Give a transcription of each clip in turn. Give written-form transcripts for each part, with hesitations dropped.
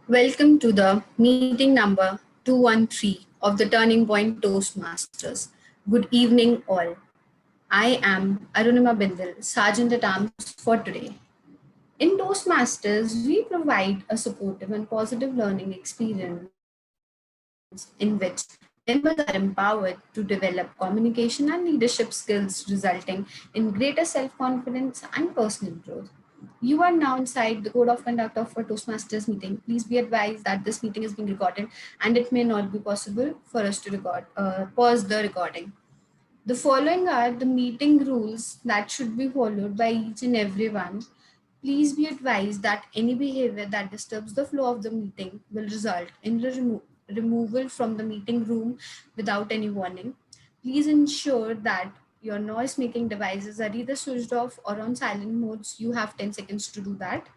Welcome to the meeting number 213 of the Turning Point Toastmasters. Good evening, all. I am Arunima Bindal, Sergeant at Arms for today. In Toastmasters, we provide a supportive and positive learning experience in which members are empowered to develop communication and leadership skills, resulting in greater self confidence and personal growth. You are now inside the code of conduct of a Toastmasters meeting. Please be advised that this meeting is being recorded and it may not be possible for us to pause the recording. The following are the meeting rules that should be followed by each and everyone. Please be advised that any behavior that disturbs the flow of the meeting will result in the removal from the meeting room without any warning. Please ensure that your noise making devices are either switched off or on silent modes. You have 10 seconds to do that.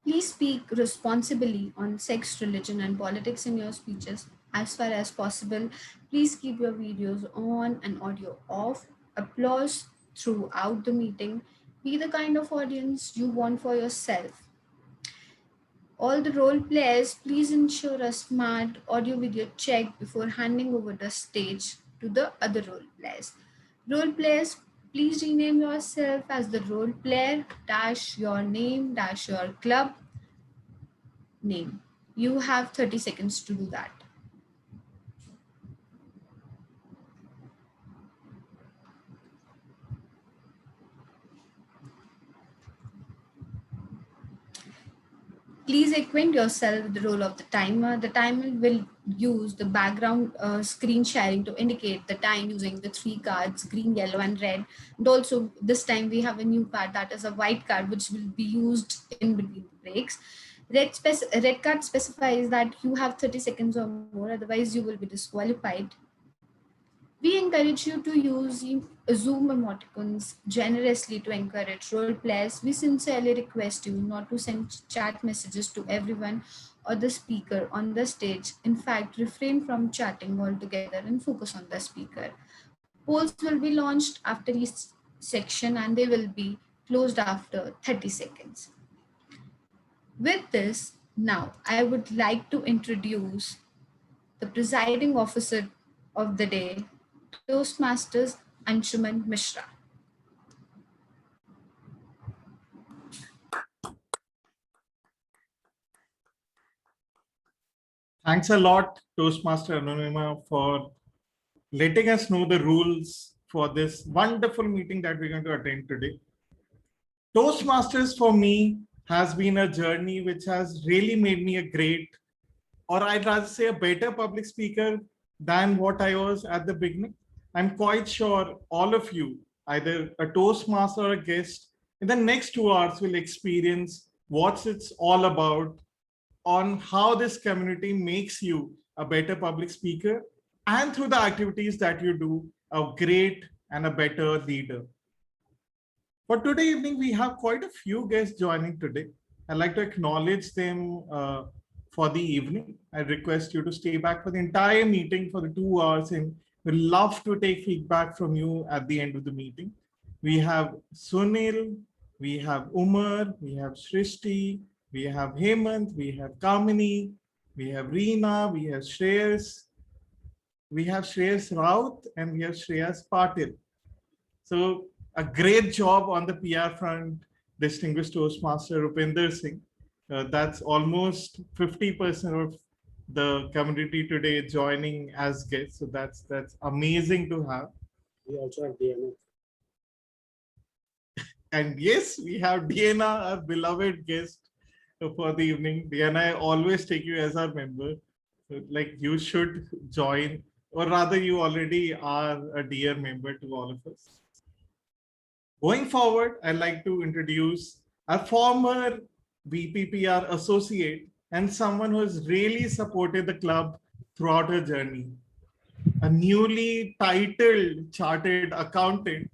Please speak responsibly on sex, religion, and politics in your speeches. As far as possible, please keep your videos on and audio off. Applause throughout the meeting. Be the kind of audience you want for yourself. All the role players, please ensure a smart audio video check before handing over the stage to the other role players. Role players, please rename yourself as the role player dash your name dash your club name. You have 30 seconds to do that. Please acquaint yourself with the role of the timer. The timer will use the background screen sharing to indicate the time using the three cards, green, yellow, and red. And also this time we have a new card that is a white card, which will be used in between the breaks. Red card specifies that you have 30 seconds or more, otherwise you will be disqualified. We encourage you to use Zoom emoticons generously to encourage role players. We sincerely request you not to send chat messages to everyone or the speaker on the stage. In fact, refrain from chatting altogether and focus on the speaker. Polls will be launched after each section and they will be closed after 30 seconds. With this, now I would like to introduce the presiding officer of the day, Toastmasters Anshuman Mishra. Thanks a lot, Toastmaster Anonymous, for letting us know the rules for this wonderful meeting that we're going to attend today. Toastmasters for me has been a journey which has really made me a great, or I'd rather say a better public speaker than what I was at the beginning. I'm quite sure all of you, either a Toastmaster or a guest, in the next 2 hours will experience what it's all about, on how this community makes you a better public speaker, and through the activities that you do, a great and a better leader. For today evening, we have quite a few guests joining today. I'd like to acknowledge them for the evening. I request you to stay back for the entire meeting for the 2 hours, and we'd love to take feedback from you at the end of the meeting. We have Sunil, we have Umar, we have Shrishti, we have Hemant, we have Kamini, we have Reena, we have Shreyas, we have Shreyas Raut, and we have Shreyas Patil. So a great job on the PR front, distinguished Toastmaster Rupinder Singh. That's almost 50% of the community today joining as guests. So that's amazing to have. We also have Deanna. And yes, we have Deanna, our beloved guest for the evening. Deanna, I always take you as our member. So, like, you should join, or rather you already are a dear member to all of us. Going forward, I'd like to introduce a former BPPR associate and someone who has really supported the club throughout her journey. A newly titled chartered accountant.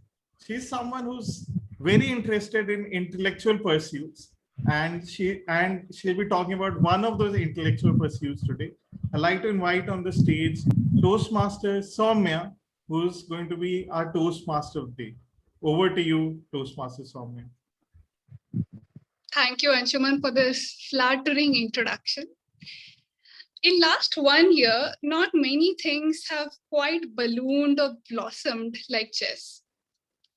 She's someone who's very interested in intellectual pursuits, and she'll be talking about one of those intellectual pursuits today. I'd like to invite on the stage Toastmaster Saumya, who's going to be our Toastmaster of the day. Over to you, Toastmaster Saumya. Thank you, Anshuman, for this flattering introduction. In last 1 year, not many things have quite ballooned or blossomed like chess.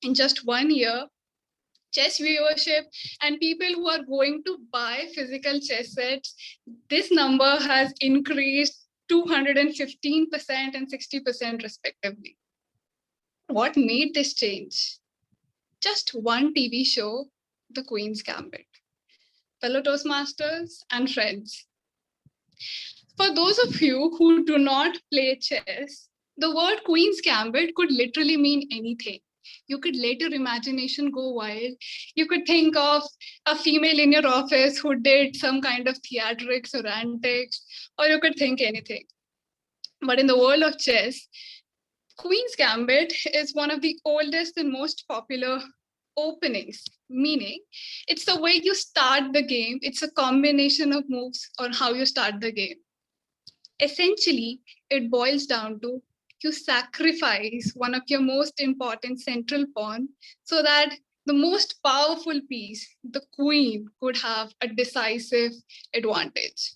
In just 1 year, chess viewership and people who are going to buy physical chess sets, this number has increased 215% and 60% respectively. What made this change? Just one TV show, The Queen's Gambit. Fellow Toastmasters and friends, for those of you who do not play chess, the word Queen's Gambit could literally mean anything. You could let your imagination go wild. You could think of a female in your office who did some kind of theatrics or antics, or you could think anything. But in the world of chess, Queen's Gambit is one of the oldest and most popular openings, meaning it's the way you start the game. It's a combination of moves on how you start the game. Essentially, it boils down to you sacrifice one of your most important central pawn so that the most powerful piece, the queen, could have a decisive advantage.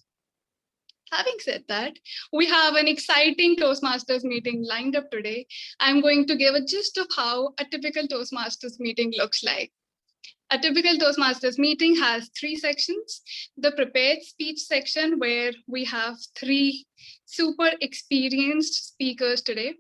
Having said that, we have an exciting Toastmasters meeting lined up today. I'm going to give a gist of how a typical Toastmasters meeting looks like. A typical Toastmasters meeting has 3 sections. The prepared speech section, where we have 3 super experienced speakers today.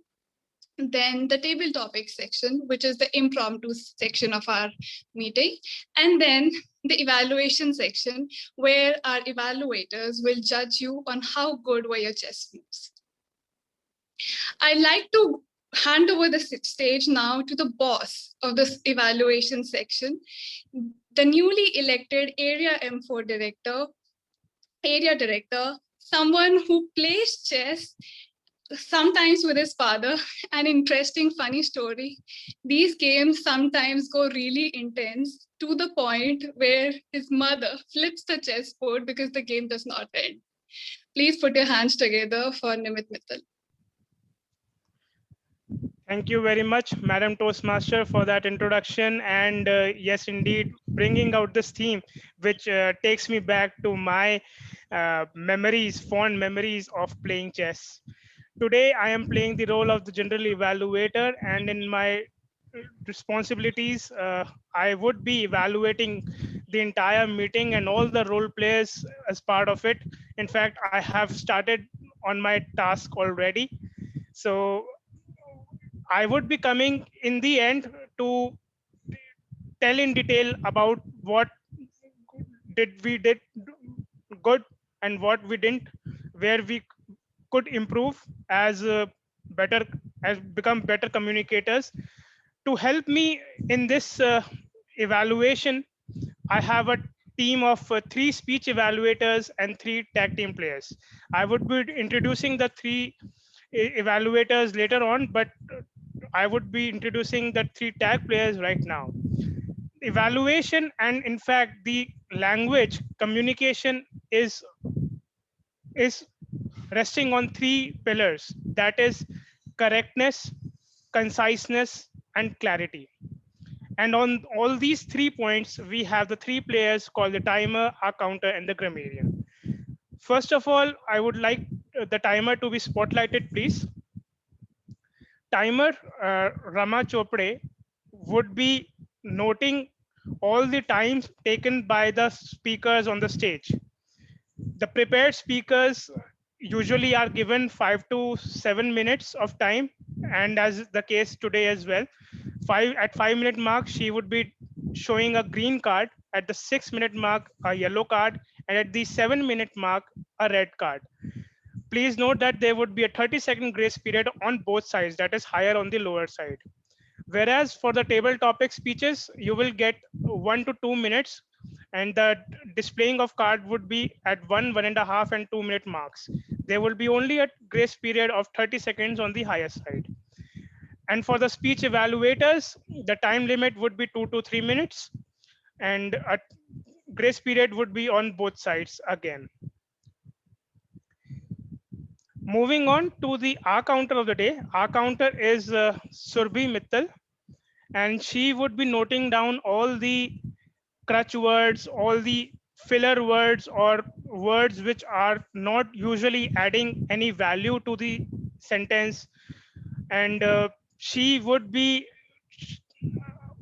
Then the table topics section, which is the impromptu section of our meeting. And then the evaluation section, where our evaluators will judge you on how good were your chess moves. I'd like to hand over the stage now to the boss of this evaluation section, the newly elected Area M4 area director, someone who plays chess sometimes with his father. An interesting, funny story. These games sometimes go really intense to the point where his mother flips the chessboard because the game does not end. Please put your hands together for Nimit Mittal. Thank you very much, Madam Toastmaster, for that introduction. And yes, indeed, bringing out this theme, which takes me back to my fond memories of playing chess. Today, I am playing the role of the general evaluator, and in my responsibilities, I would be evaluating the entire meeting and all the role players as part of it. In fact, I have started on my task already. So I would be coming in the end to tell in detail about what we did good and what we didn't, where we could improve as become better communicators. To help me in this evaluation, I have a team of 3 speech evaluators and 3 tag team players. I would be introducing the 3 evaluators later on, but I would be introducing the 3 tag players right now. Evaluation and in fact the language communication is resting on 3 pillars, that is correctness, conciseness, and clarity. And on all these 3 points, we have the 3 players called the timer, our counter, and the grammarian. First of all, I would like the timer to be spotlighted, please. Timer Rama Chopre would be noting all the times taken by the speakers on the stage. The prepared speakers usually are given 5 to 7 minutes of time, and as the case today as well, at 5-minute mark, she would be showing a green card, at the 6-minute mark, a yellow card, and at the 7-minute mark, a red card. Please note that there would be a 30-second grace period on both sides, that is higher on the lower side. Whereas for the table topic speeches, you will get 1 to 2 minutes, and the displaying of card would be at 1, 1.5, and 2-minute marks. There will be only a grace period of 30 seconds on the higher side. And for the speech evaluators, the time limit would be 2 to 3 minutes, and a grace period would be on both sides again. Moving on to the R counter of the day. R counter is Surbhi Mittal, and she would be noting down all the crutch words, all the filler words or words which are not usually adding any value to the sentence. And she would be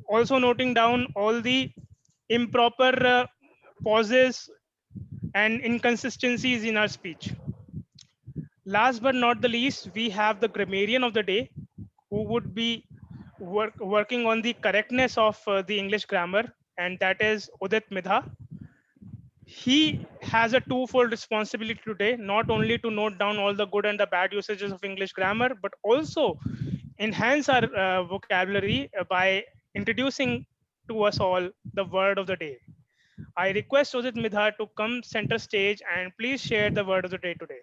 also noting down all the improper pauses and inconsistencies in our speech. Last but not the least, we have the grammarian of the day, who would be working on the correctness of the English grammar, and that is Udit Midha. He has a twofold responsibility today, not only to note down all the good and the bad usages of English grammar, but also enhance our vocabulary by introducing to us all the word of the day. I request Udit Midha to come center stage and please share the word of the day today.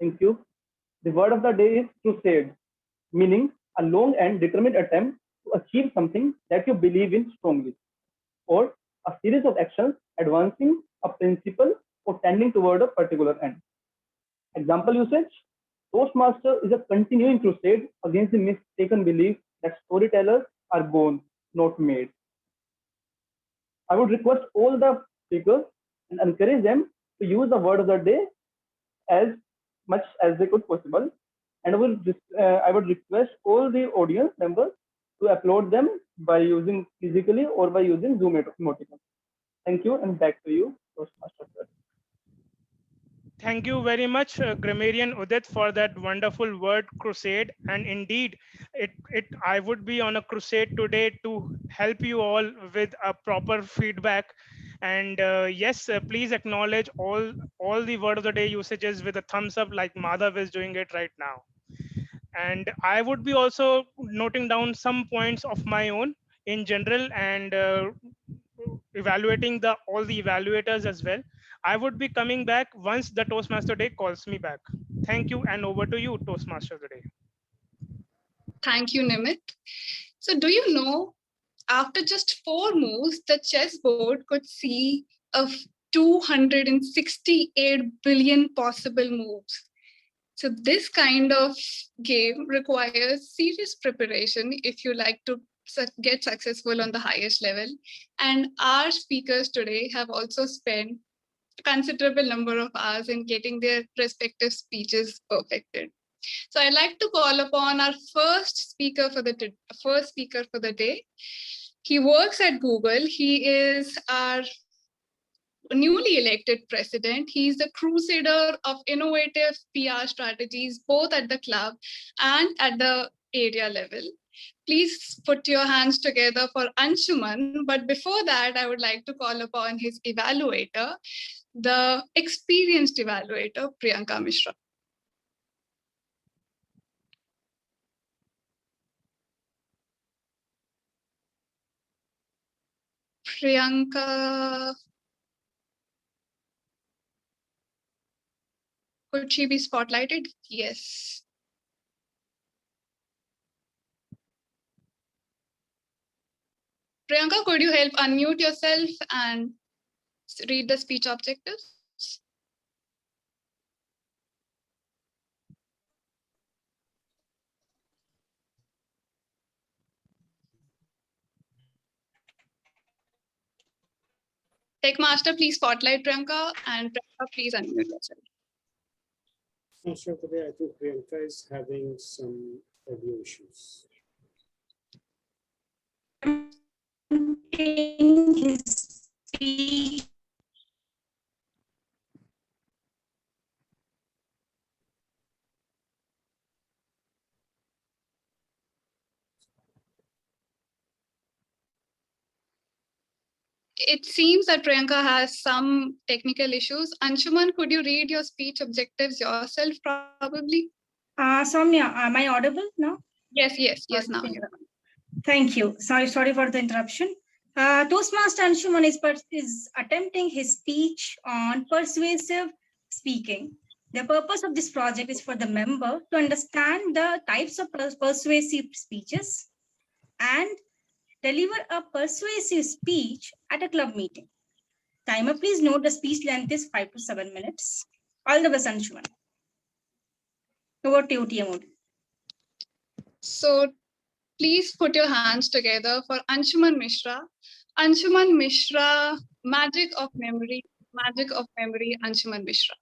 Thank you. The word of the day is crusade, meaning a long and determined attempt to achieve something that you believe in strongly, or a series of actions advancing a principle or tending toward a particular end. Example usage: Toastmaster is a continuing crusade against the mistaken belief that storytellers are born, not made. I would request all the speakers and encourage them to use the word of the day as much as they could possible. And I would request all the audience members to upload them by using physically or by using Zoom emoticons. Thank you, and back to you, Toastmaster. Thank you very much, Grammarian Udit, for that wonderful word crusade. And indeed, I would be on a crusade today to help you all with a proper feedback. And yes, please acknowledge all the word of the day usages with a thumbs up, like Madhav is doing it right now. And I would be also noting down some points of my own in general, and evaluating all the evaluators as well. I would be coming back once the Toastmaster Day calls me back. Thank you, and over to you, Toastmaster of the Day. Thank you, Nimit. So do you know, after just 4 moves, the chessboard could see of 268 billion possible moves. So this kind of game requires serious preparation if you like to get successful on the highest level. And our speakers today have also spent a considerable number of hours in getting their respective speeches perfected. So I'd like to call upon our first speaker for the day. He works at Google. He is our newly elected president. He's the crusader of innovative PR strategies, both at the club and at the area level. Please put your hands together for Anshuman. But before that, I would like to call upon his evaluator, the experienced evaluator, Priyanka Mishra. Priyanka, could she be spotlighted? Yes. Priyanka, could you help unmute yourself and read the speech objectives? Tech Master, please spotlight Priyanka, and Priyanka, please unmute yourself. Sure, today I think Priyanka is having some audio issues. His speech. It seems that Priyanka has some technical issues. Anshuman, could you read your speech objectives yourself, probably? Saumya, am I audible now? Yes, now. Thank you. Sorry for the interruption. Toastmaster Anshuman is attempting his speech on persuasive speaking. The purpose of this project is for the member to understand the types of persuasive speeches and deliver a persuasive speech at a club meeting. Timer, please note the speech length is 5 to 7 minutes. All the best, Anshuman. Over to you, TMOD. So please put your hands together for Anshuman Mishra. Anshuman Mishra, magic of memory, Anshuman Mishra.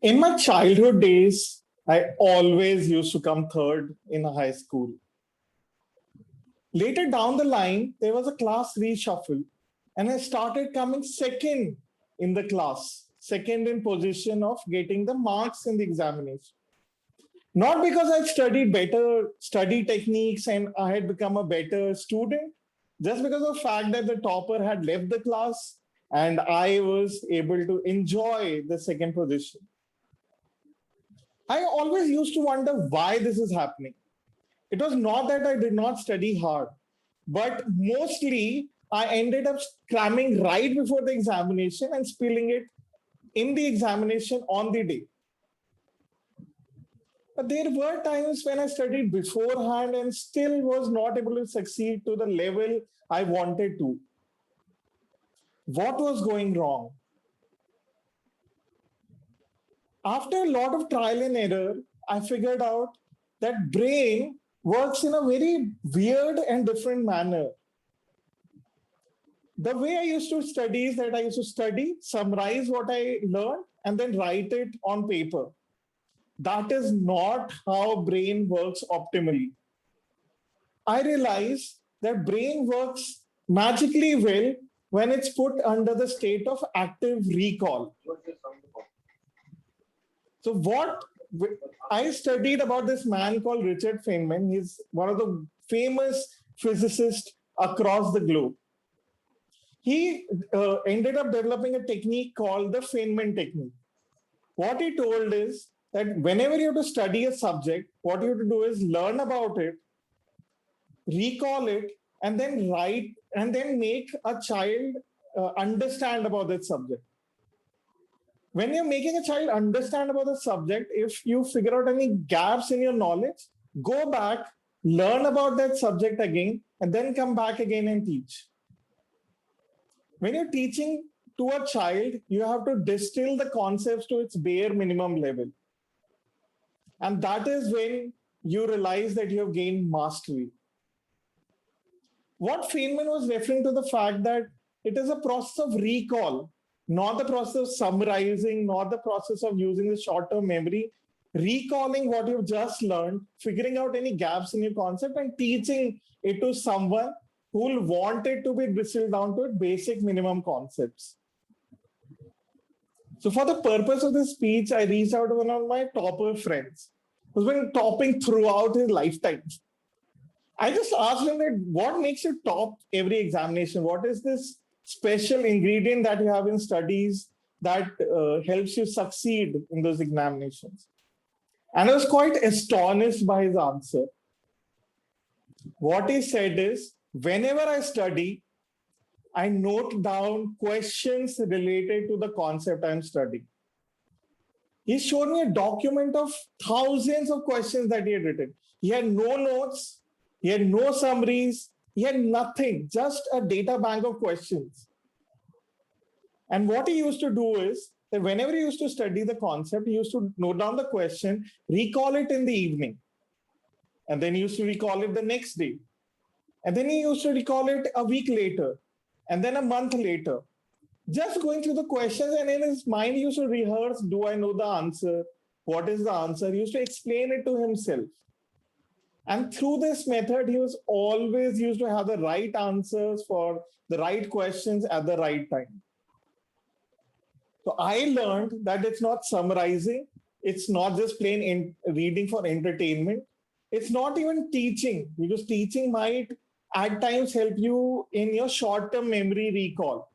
In my childhood days, I always used to come third in high school. Later down the line, there was a class reshuffle, and I started coming second in the class, second in position of getting the marks in the examination. Not because I studied better study techniques and I had become a better student, just because of the fact that the topper had left the class and I was able to enjoy the second position. I always used to wonder why this is happening. It was not that I did not study hard, but mostly I ended up cramming right before the examination and spilling it in the examination on the day. But there were times when I studied beforehand and still was not able to succeed to the level I wanted to. What was going wrong? After a lot of trial and error, I figured out that brain works in a very weird and different manner. The way I used to study is that I used to study, summarize what I learned, and then write it on paper. That is not how brain works optimally. I realize that brain works magically well when it's put under the state of active recall. So what I studied about this man called Richard Feynman. He's one of the famous physicists across the globe. He ended up developing a technique called the Feynman technique. What he told is that whenever you have to study a subject, what you have to do is learn about it, recall it, and then write, and then make a child understand about that subject. When you're making a child understand about the subject, if you figure out any gaps in your knowledge, go back, learn about that subject again, and then come back again and teach. When you're teaching to a child, you have to distill the concepts to its bare minimum level. And that is when you realize that you have gained mastery. What Feynman was referring to the fact that it is a process of recall, not the process of summarizing, not the process of using the short-term memory, recalling what you've just learned, figuring out any gaps in your concept and teaching it to someone who will want it to be distilled down to basic minimum concepts. So for the purpose of this speech, I reached out to one of my topper friends who's been topping throughout his lifetime. I just asked him that what makes you top every examination? What is this special ingredient that you have in studies that helps you succeed in those examinations? And I was quite astonished by his answer. What he said is, whenever I study, I note down questions related to the concept I'm studying. He showed me a document of thousands of questions that he had written. He had no notes, he had no summaries, he had nothing, just a data bank of questions. And what he used to do is that whenever he used to study the concept, he used to note down the question, recall it in the evening. And then he used to recall it the next day. And then he used to recall it a week later. And then a month later. Just going through the questions, and in his mind, he used to rehearse, do I know the answer? What is the answer? He used to explain it to himself. And through this method, he was always used to have the right answers for the right questions at the right time. So I learned that it's not summarizing. It's not just plain reading for entertainment. It's not even teaching, because teaching might at times help you in your short-term memory recall.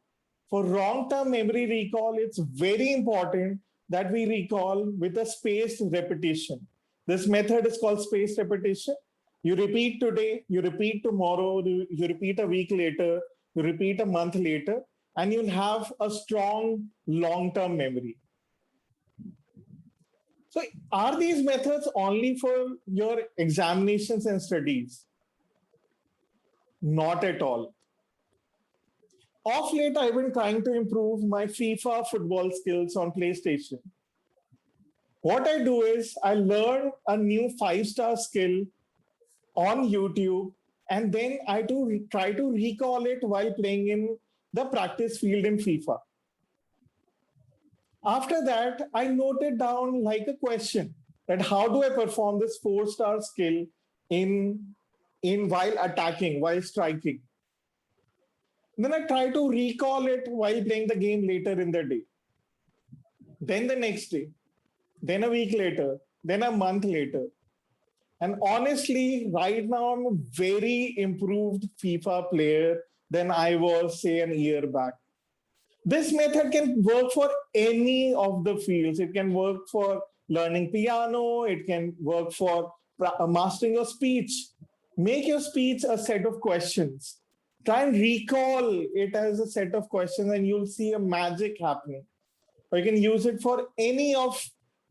For long-term memory recall, it's very important that we recall with a spaced repetition. This method is called spaced repetition. You repeat today, you repeat tomorrow, you repeat a week later, you repeat a month later, and you'll have a strong long-term memory. So are these methods only for your examinations and studies? Not at all. Of late, I've been trying to improve my FIFA football skills on PlayStation. What I do is I learn a new 5-star skill on YouTube, and then I try to recall it while playing in the practice field in FIFA. After that, I noted down like a question that how do I perform this 4-star skill in while attacking, while striking. Then I try to recall it while playing the game later in the day. Then the next day, then a week later, then a month later. And honestly, right now I'm a very improved FIFA player than I was, say, a year back. This method can work for any of the fields. It can work for learning piano. It can work for mastering your speech. Make your speech a set of questions. Try and recall it as a set of questions and you'll see a magic happening. Or you can use it for any of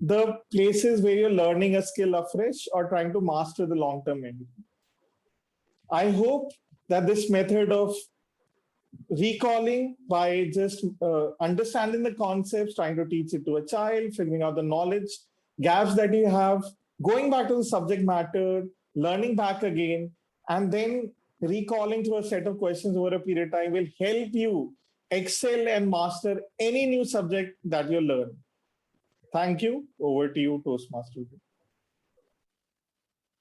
the places where you're learning a skill afresh or trying to master the long-term end. I hope that this method of recalling by just understanding the concepts, trying to teach it to a child, figuring out the knowledge gaps that you have, going back to the subject matter, learning back again, and then recalling through a set of questions over a period of time will help you excel and master any new subject that you learn. Thank you. Over to you, Toastmaster.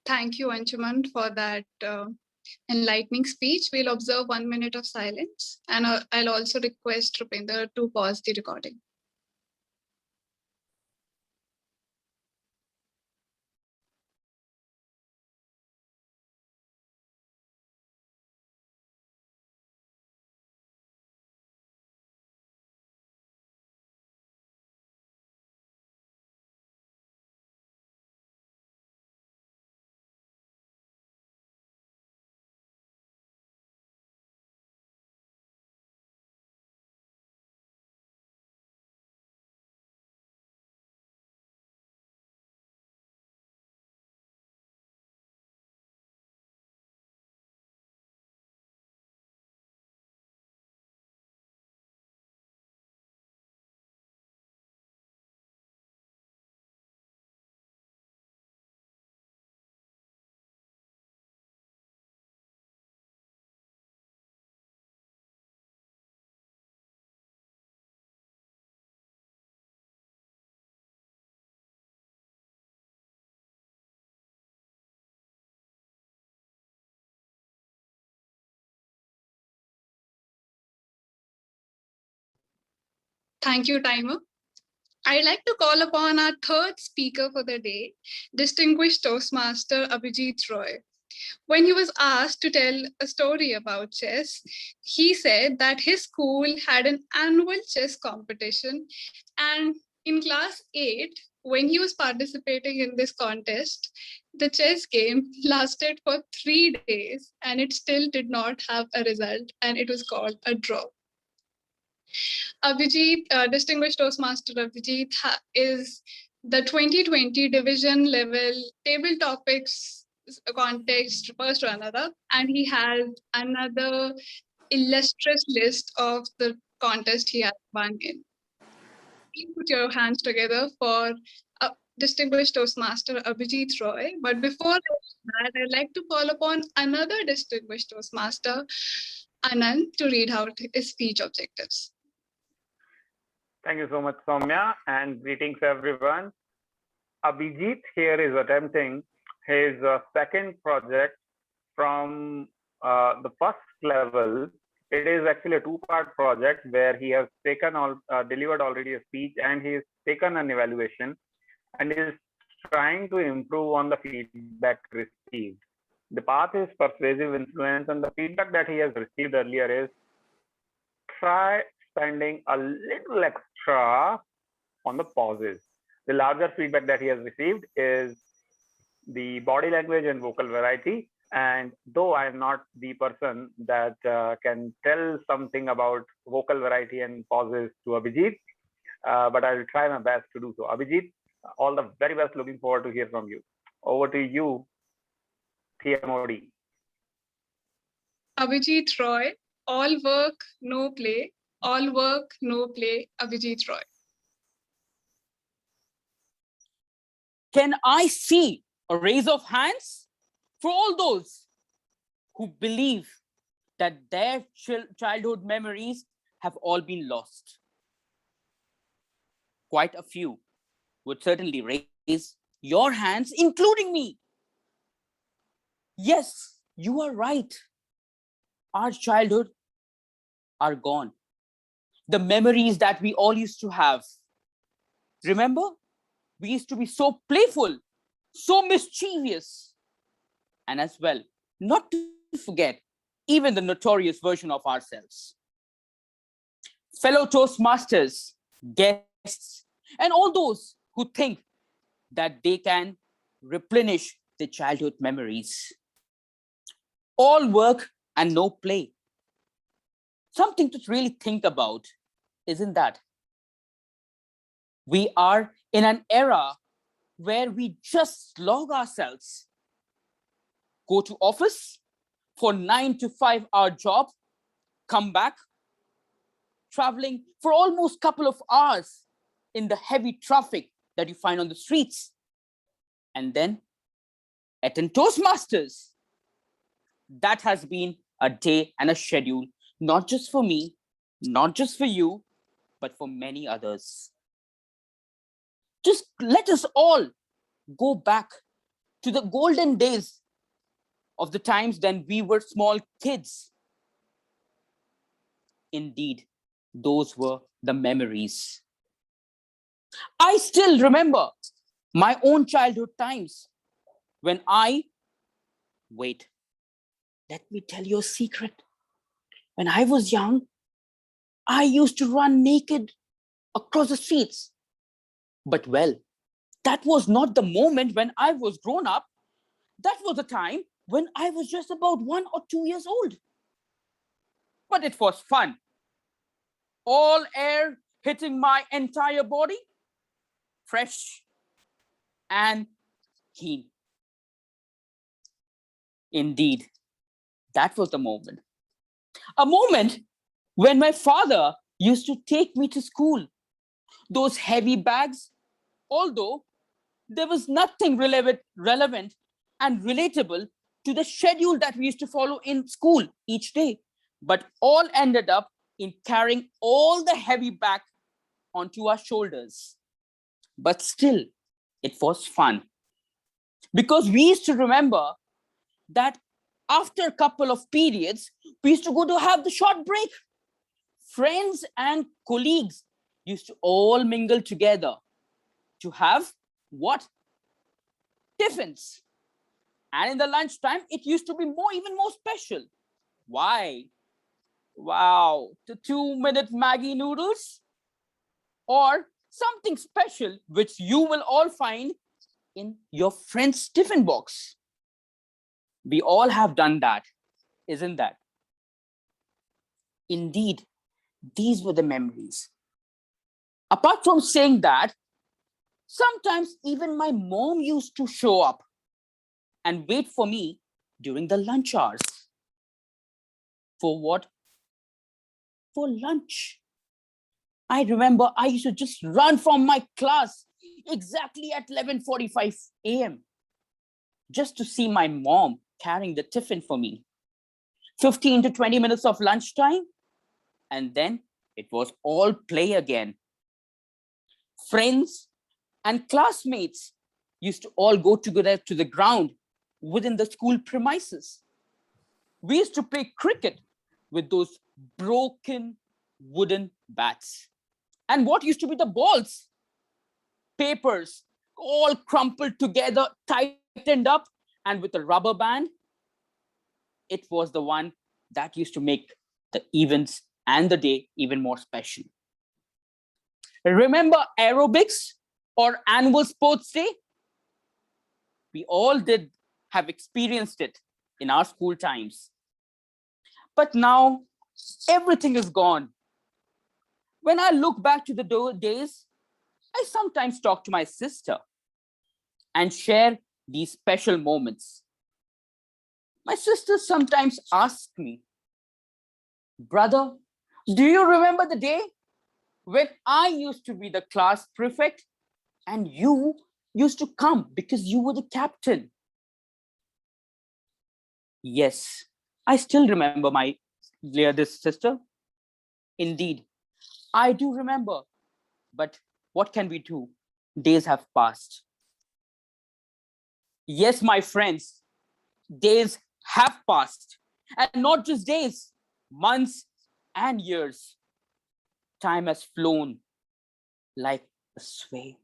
Thank you, Anshuman, for that enlightening speech. We'll observe 1 minute of silence, and I'll also request Rupinder to pause the recording. Thank you, timer. I'd like to call upon our third speaker for the day, distinguished Toastmaster Abhijit Roy. When he was asked to tell a story about chess, he said that his school had an annual chess competition, and in class 8, when he was participating in this contest, the chess game lasted for 3 days and it still did not have a result, and it was called a draw. Abhijit, distinguished Toastmaster Abhijit is the 2020 division level table topics contest first runner-up, and he has another illustrious list of the contest he has won in. Please put your hands together for distinguished Toastmaster Abhijit Roy. But before that, I'd like to call upon another distinguished Toastmaster, Anant, to read out his speech objectives. Thank you so much, Saumya, and greetings everyone. Abhijit here is attempting his second project from the first level. It is actually a 2-part project where he has taken delivered already a speech, and he has taken an evaluation and is trying to improve on the feedback received. The path is persuasive influence, and the feedback that he has received earlier is try spending a little extra on the pauses. The larger feedback that he has received is the body language and vocal variety. And though I am not the person that can tell something about vocal variety and pauses to Abhijit, but I will try my best to do so. Abhijit, all the very best. Looking forward to hear from you. Over to you, TMOD. Abhijit Roy, all work, no play. All work, no play, Abhijit Roy. Can I see a raise of hands for all those who believe that their childhood memories have all been lost? Quite a few would certainly raise your hands, including me. Yes, you are right. Our childhood are gone. The memories that we all used to have. Remember, we used to be so playful, so mischievous, and as well, not to forget, even the notorious version of ourselves. Fellow Toastmasters, guests, and all those who think that they can replenish their childhood memories. All work and no play. Something to really think about, isn't that? We are in an era where we just log ourselves, go to office for 9 to 5 hour job, come back, traveling for almost couple of hours in the heavy traffic that you find on the streets, and then attend Toastmasters. That has been a day and a schedule, not just for me, not just for you, but for many others. Just let us all go back to the golden days of the times when we were small kids. Indeed, those were the memories. I still remember my own childhood times when wait, let me tell you a secret. When I was young, I used to run naked across the streets. But well, that was not the moment when I was grown up. That was the time when I was just about 1 or 2 years old. But it was fun. All air hitting my entire body, fresh and keen. Indeed, that was the moment. A moment when my father used to take me to school. Those heavy bags, although there was nothing relevant and relatable to the schedule that we used to follow in school each day, but all ended up in carrying all the heavy bag onto our shoulders. But still, it was fun. Because we used to remember that after a couple of periods, we used to go to have the short break. Friends and colleagues used to all mingle together to have what? Tiffins. And in the lunchtime, it used to be even more special. Why? Wow, the 2-minute Maggie noodles? Or something special which you will all find in your friend's tiffin box. We all have done that, isn't that? Indeed, these were the memories. Apart from saying that, sometimes even my mom used to show up and wait for me during the lunch hours. For what? For lunch. I remember I used to just run from my class exactly at 11:45 a.m. just to see my mom carrying the tiffin for me. 15 to 20 minutes of lunchtime, and then it was all play again. Friends and classmates used to all go together to the ground within the school premises. We used to play cricket with those broken wooden bats. And what used to be the balls? Papers, all crumpled together, tightened up, and with a rubber band. It was the one that used to make the events and the day even more special. Remember aerobics or annual sports day? We all did have experienced it in our school times. But now everything is gone. When I look back to the days, I sometimes talk to my sister and share these special moments. My sister sometimes asks me, brother, do you remember the day when I used to be the class prefect and you used to come because you were the captain. Yes, I still remember my eldest sister. Indeed, I do remember. But what can we do? Days have passed. Yes, my friends, days have passed. And not just days, months and years. Time has flown like a sway.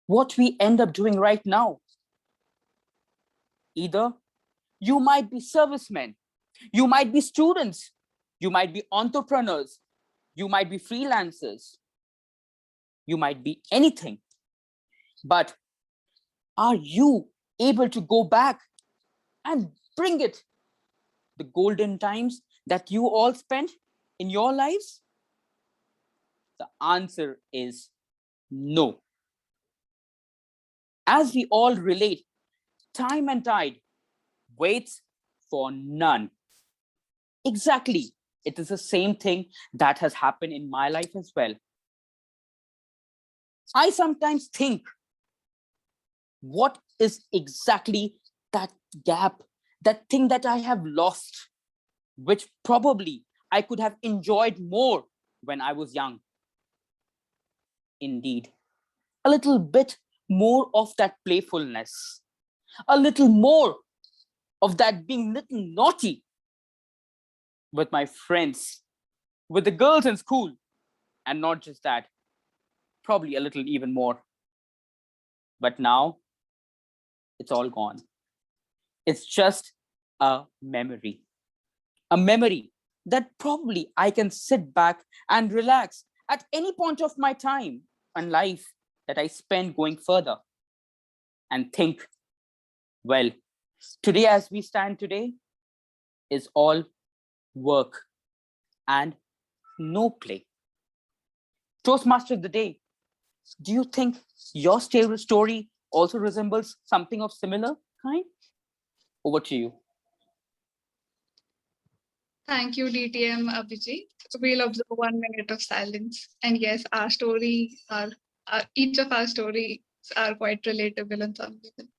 What we end up doing right now? Either you might be servicemen, you might be students, you might be entrepreneurs, you might be freelancers, you might be anything. But are you able to go back and bring it, the golden times that you all spent in your lives? The answer is no. As we all relate, time and tide waits for none. Exactly. It is the same thing that has happened in my life as well. I sometimes think, what is exactly that gap, that thing that I have lost, which probably I could have enjoyed more when I was young? Indeed, a little bit more of that playfulness, a little more of that being little naughty with my friends, with the girls in school, and not just that, probably a little even more. But now, it's all gone. It's just a memory that probably I can sit back and relax at any point of my time and life that I spend going further and think, well, today as we stand today is all work and no play. Toastmaster of the day, do you think your story also resembles something of similar kind? Over to you. Thank you, DTM Abhijit. We'll observe 1 minute of silence. And yes, our story, each of our stories are quite relatable in some level.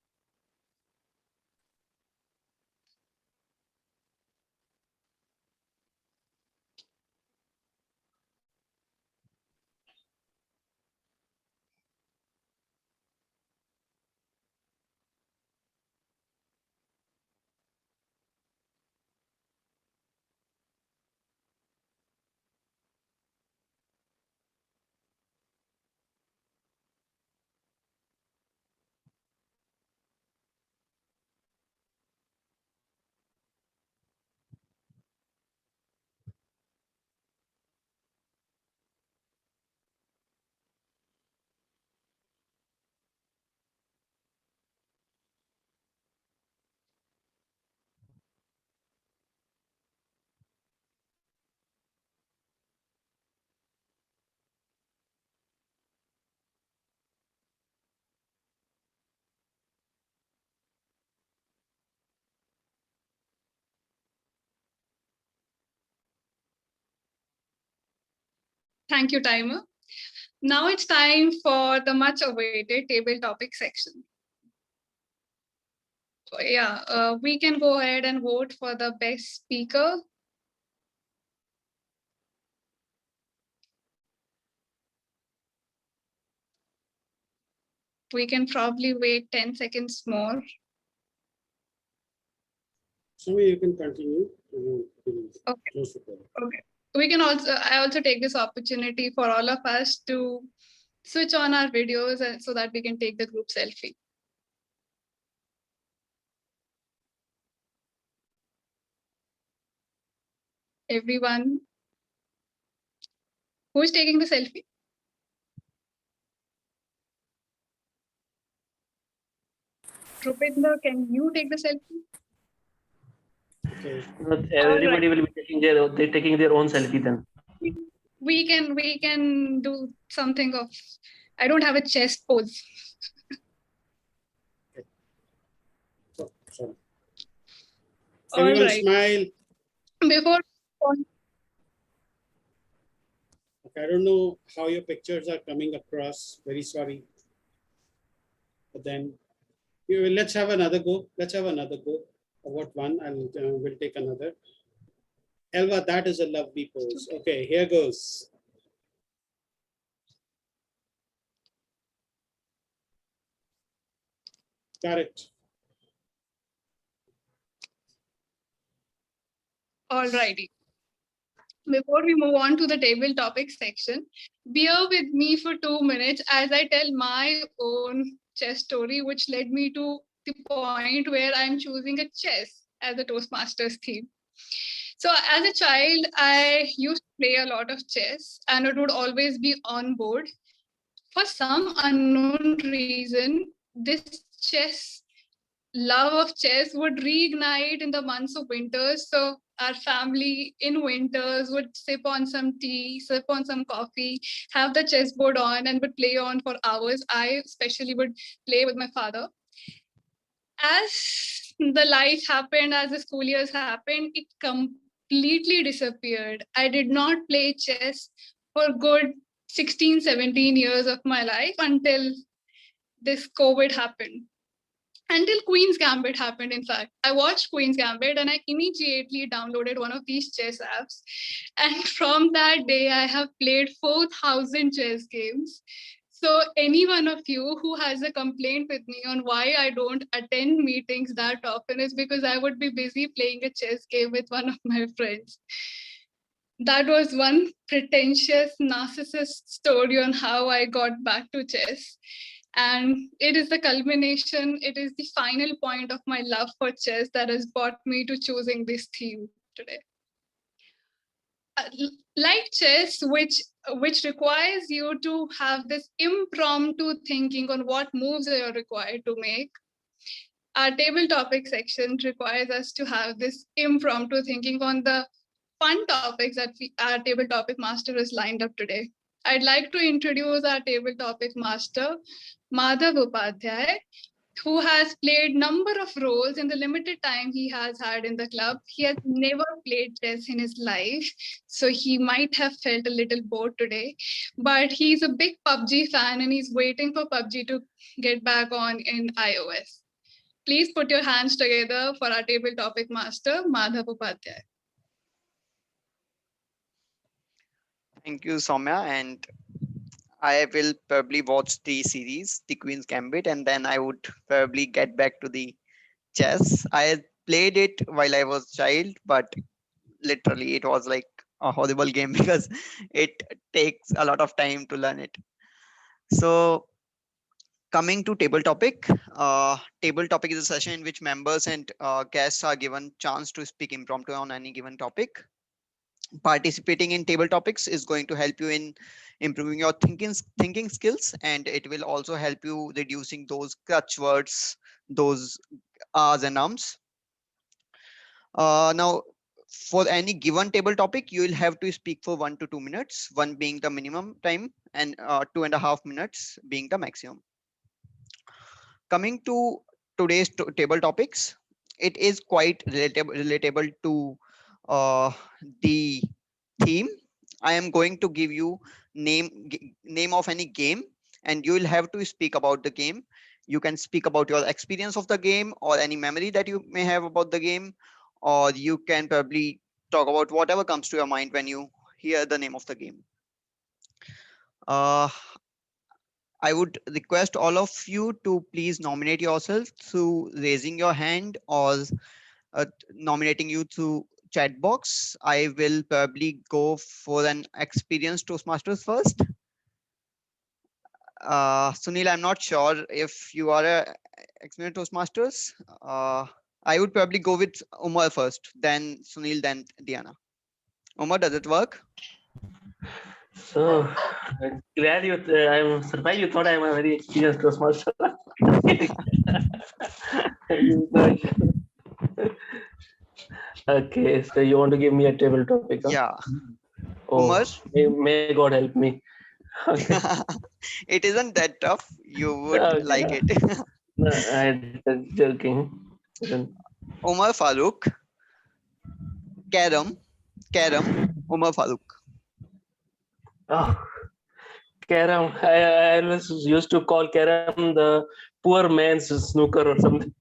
Thank you, timer. Now it's time for the much awaited table topic section. So yeah, we can go ahead and vote for the best speaker. We can probably wait 10 seconds more. So you can continue. Okay. Okay. We can also, I also take this opportunity for all of us to switch on our videos so that we can take the group selfie. Everyone, who is taking the selfie? Rupinder, can you take the selfie? Okay. Everybody will be taking their own selfie then. We can do something of, I don't have a chest pose. So, sorry. All Everyone right. smile. Before Okay, I don't know how your pictures are coming across. Very sorry. But then let's have another go. Let's have another go. What one? We'll take another. Elva, that is a lovely pose. Okay, here goes. Got it. Alrighty. Before we move on to the table topic section, bear with me for 2 minutes as I tell my own chess story, which led me to the point where I'm choosing a chess as a Toastmasters theme. So as a child, I used to play a lot of chess and it would always be on board. For some unknown reason, this chess love of chess would reignite in the months of winters. So our family in winters would sip on some tea, sip on some coffee, have the chessboard on and would play on for hours. I especially would play with my father. As the life happened, as the school years happened, it completely disappeared. I did not play chess for good 16, 17 years of my life until this COVID happened. Until Queen's Gambit happened, in fact. I watched Queen's Gambit and I immediately downloaded one of these chess apps. And from that day, I have played 4,000 chess games. So any one of you who has a complaint with me on why I don't attend meetings that often is because I would be busy playing a chess game with one of my friends. That was one pretentious narcissist story on how I got back to chess. And it is the culmination, it is the final point of my love for chess that has brought me to choosing this theme today. Like chess, which requires you to have this impromptu thinking on what moves are required to make, our table topic section requires us to have this impromptu thinking on the fun topics that our table topic master has lined up today. I'd like to introduce our table topic master, Madhav Upadhyay, who has played number of roles in the limited time he has had in the club. He has never played chess in his life, so he might have felt a little bored today, but he's a big PUBG fan and he's waiting for PUBG to get back on in iOS. Please put your hands together for our table topic master, Madhav Upadhyay. Thank you, Saumya. And I will probably watch the series, The Queen's Gambit, and then I would probably get back to the chess. I played it while I was a child, but literally it was like a horrible game because it takes a lot of time to learn it. So coming to table topic is a session in which members and guests are given chance to speak impromptu on any given topic. Participating in table topics is going to help you in improving your thinking skills, and it will also help you reducing those crutch words, those ahs and ums. Now, for any given table topic, you will have to speak for 1 to 2 minutes, one being the minimum time and 2.5 minutes being the maximum. Coming to today's table topics, it is quite relatable to the theme. I am going to give you name of any game, and you will have to speak about the game. You can speak about your experience of the game or any memory that you may have about the game, or you can probably talk about whatever comes to your mind when you hear the name of the game. I would request all of you to please nominate yourself through raising your hand or nominating you through chat box. I will probably go for an experienced Toastmasters first. Sunil, I'm not sure if you are a experienced Toastmasters. I would probably go with Umar first, then Sunil, then Deanna. Umar, does it work? So glad you. I'm surprised you thought I'm a very experienced Toastmaster. Okay, so you want to give me a table topic? Huh? Yeah. Oh, Umar? may God help me. Okay. It isn't that tough. You would like it. No, I'm joking. Umar Farooq. Carrom. Umar Farooq. Oh, Carrom. I always used to call Carrom the poor man's snooker or something.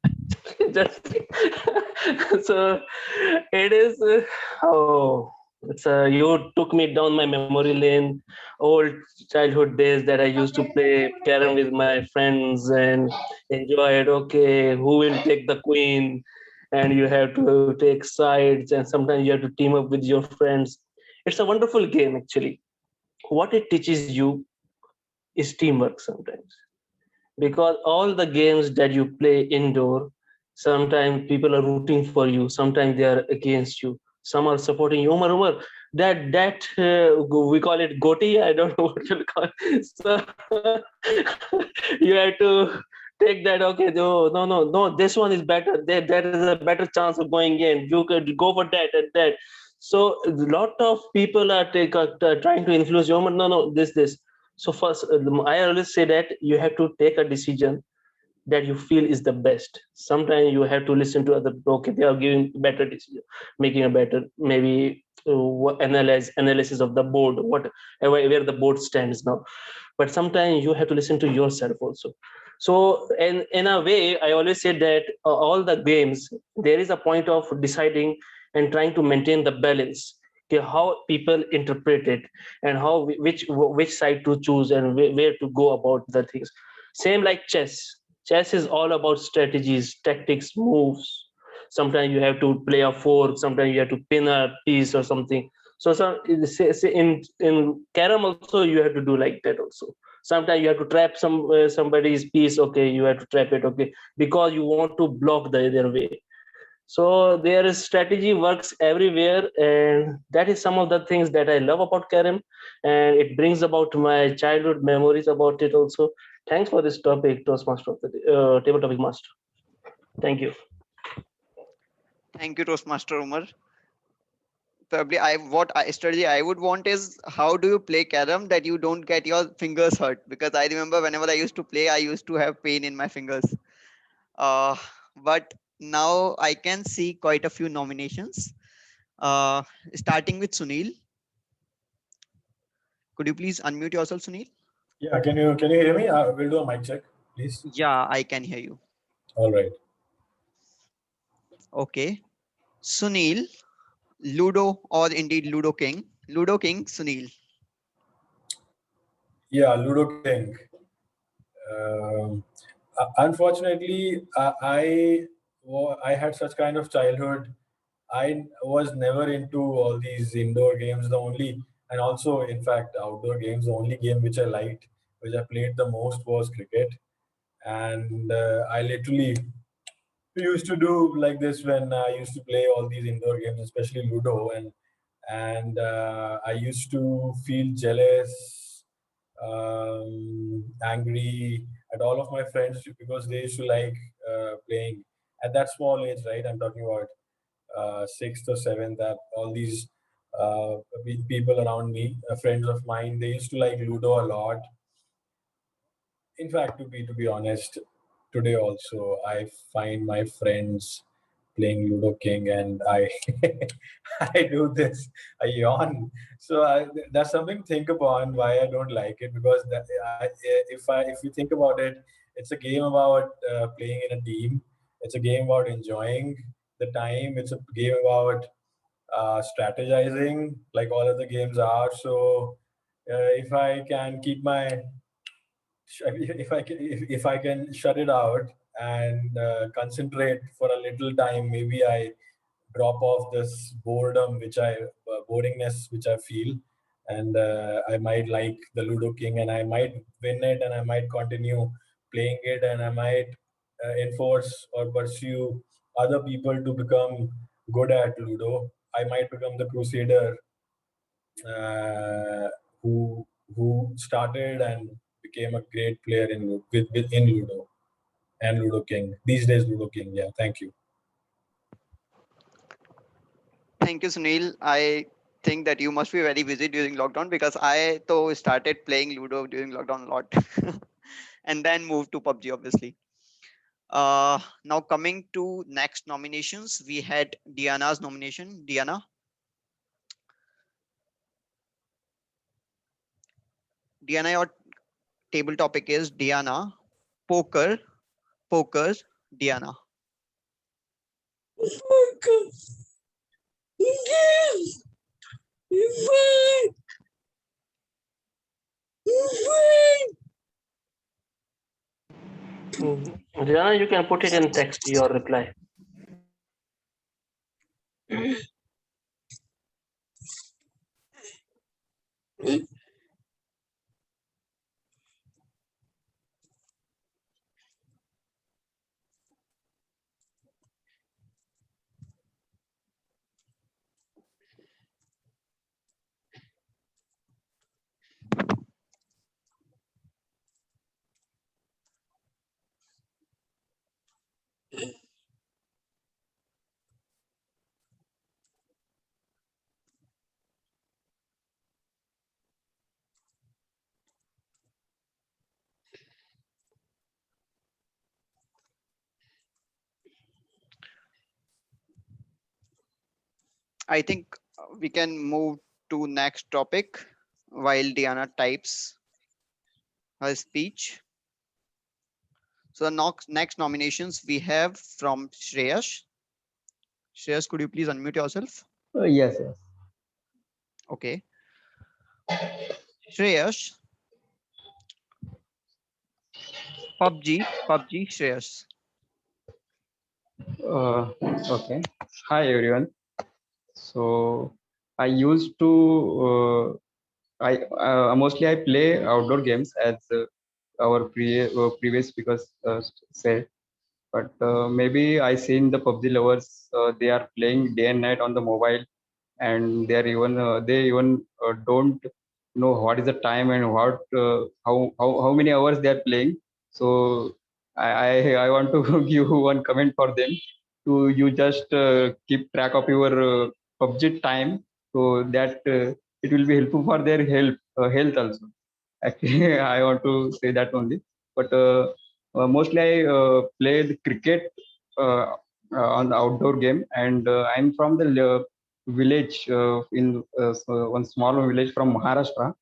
Just so it is. Oh, you took me down my memory lane, old childhood days that I used to play Carrom with my friends and enjoy it. Okay, who will take the queen? And you have to take sides, and sometimes you have to team up with your friends. It's a wonderful game, actually. What it teaches you is teamwork sometimes, because all the games that you play indoor, sometimes people are rooting for you, sometimes they are against you, some are supporting you. Umar, we call it goti, I don't know what you call it. So you have to take that. Okay, no, this one is better, there is a better chance of going in, you could go for that and that. So a lot of people are trying to influence you. No, this. So first, I always say that you have to take a decision that you feel is the best. Sometimes you have to listen to other people. Okay, they are giving better decision, making a better maybe analysis of the board, what where the board stands now. But sometimes you have to listen to yourself also. So in a way, I always say that all the games, there is a point of deciding and trying to maintain the balance. Okay, how people interpret it and how which side to choose and where to go about the things. Same like chess. Chess is all about strategies, tactics, moves. Sometimes you have to play a fork, sometimes you have to pin a piece or something. So say in Carrom also you have to do like that also. Sometimes you have to trap somebody's piece. Okay, you have to trap it. Okay, because you want to block their way. So their strategy works everywhere, and that is some of the things that I love about Carrom, and it brings about my childhood memories about it also. Thanks for this topic, Toastmaster of the Table Topic Master. Thank you. Thank you, Toastmaster Umar. Probably strategy I would want is, how do you play Carrom that you don't get your fingers hurt? Because I remember whenever I used to play, I used to have pain in my fingers. But now I can see quite a few nominations. Starting with Sunil. Could you please unmute yourself, Sunil? Yeah, can you hear me? We'll do a mic check, please. Yeah, I can hear you. All right. Okay. Sunil, Ludo, or indeed Ludo King. Ludo King, Sunil. Yeah, Ludo King. Unfortunately, I had such kind of childhood. I was never into all these indoor games. And also, in fact, outdoor games. The only game which I liked, which I played the most, was cricket. And I literally used to do like this when I used to play all these indoor games, especially Ludo, and I used to feel jealous, angry at all of my friends because they used to like playing at that small age, right? I'm talking about sixth or seventh. That all these people around me, friends of mine, they used to like Ludo a lot. In fact, to be honest, today also I find my friends playing Ludo King, and I I do this. I yawn. So that's something to think upon why I don't like it, because if you think about it, it's a game about playing in a team. It's a game about enjoying the time. It's a game about strategizing, like all other games are. So if I can keep my if I can shut it out and concentrate for a little time, maybe I drop off this boringness which I feel, and I might like the Ludo King, and I might win it, and I might continue playing it, and I might enforce or pursue other people to become good at Ludo. I might become the crusader uh, who started and became a great player in Ludo and Ludo King. These days, Ludo King. Yeah, thank you. Thank you, Sunil. I think that you must be very busy during lockdown, because I though started playing Ludo during lockdown a lot and then moved to PUBG, obviously. Now coming to next nominations, we had Deanna's nomination. Deanna. Deanna, your table topic is Deanna, poker, poker, Deanna. Jana, you can put it in text, your reply. I think we can move to next topic while Deanna types her speech. So the next nominations we have from Shreyas. Shreyas, could you please unmute yourself? Yes, yes. Okay. Shreyas. PUBG, Shreyas. Okay. Hi, everyone. So I used to mostly I play outdoor games as our previous speakers said. But maybe I seen the PUBG lovers. They are playing day and night on the mobile, and they even don't know what is the time and how many hours they are playing. So I want to give one comment for them to you just keep track of your PUBG time, so that it will be helpful for their health also. Actually, I want to say that only. But mostly I play the cricket on the outdoor game, and I'm from the village one small village from Maharashtra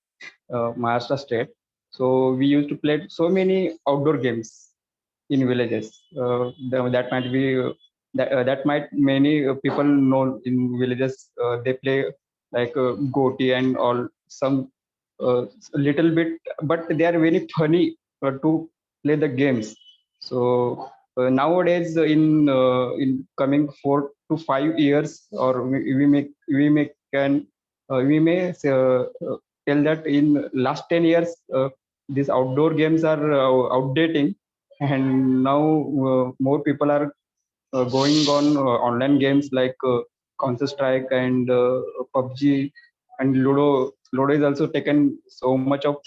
state. So we used to play so many outdoor games in villages. That might be that might many people know in villages. They play like goti and all some little bit, but they are very funny to play the games. So nowadays, in coming 4 to 5 years, or we may tell that in last 10 years, these outdoor games are outdating, and now more people are going on online games like Counter Strike and PUBG and Ludo. Ludo is also taken so much of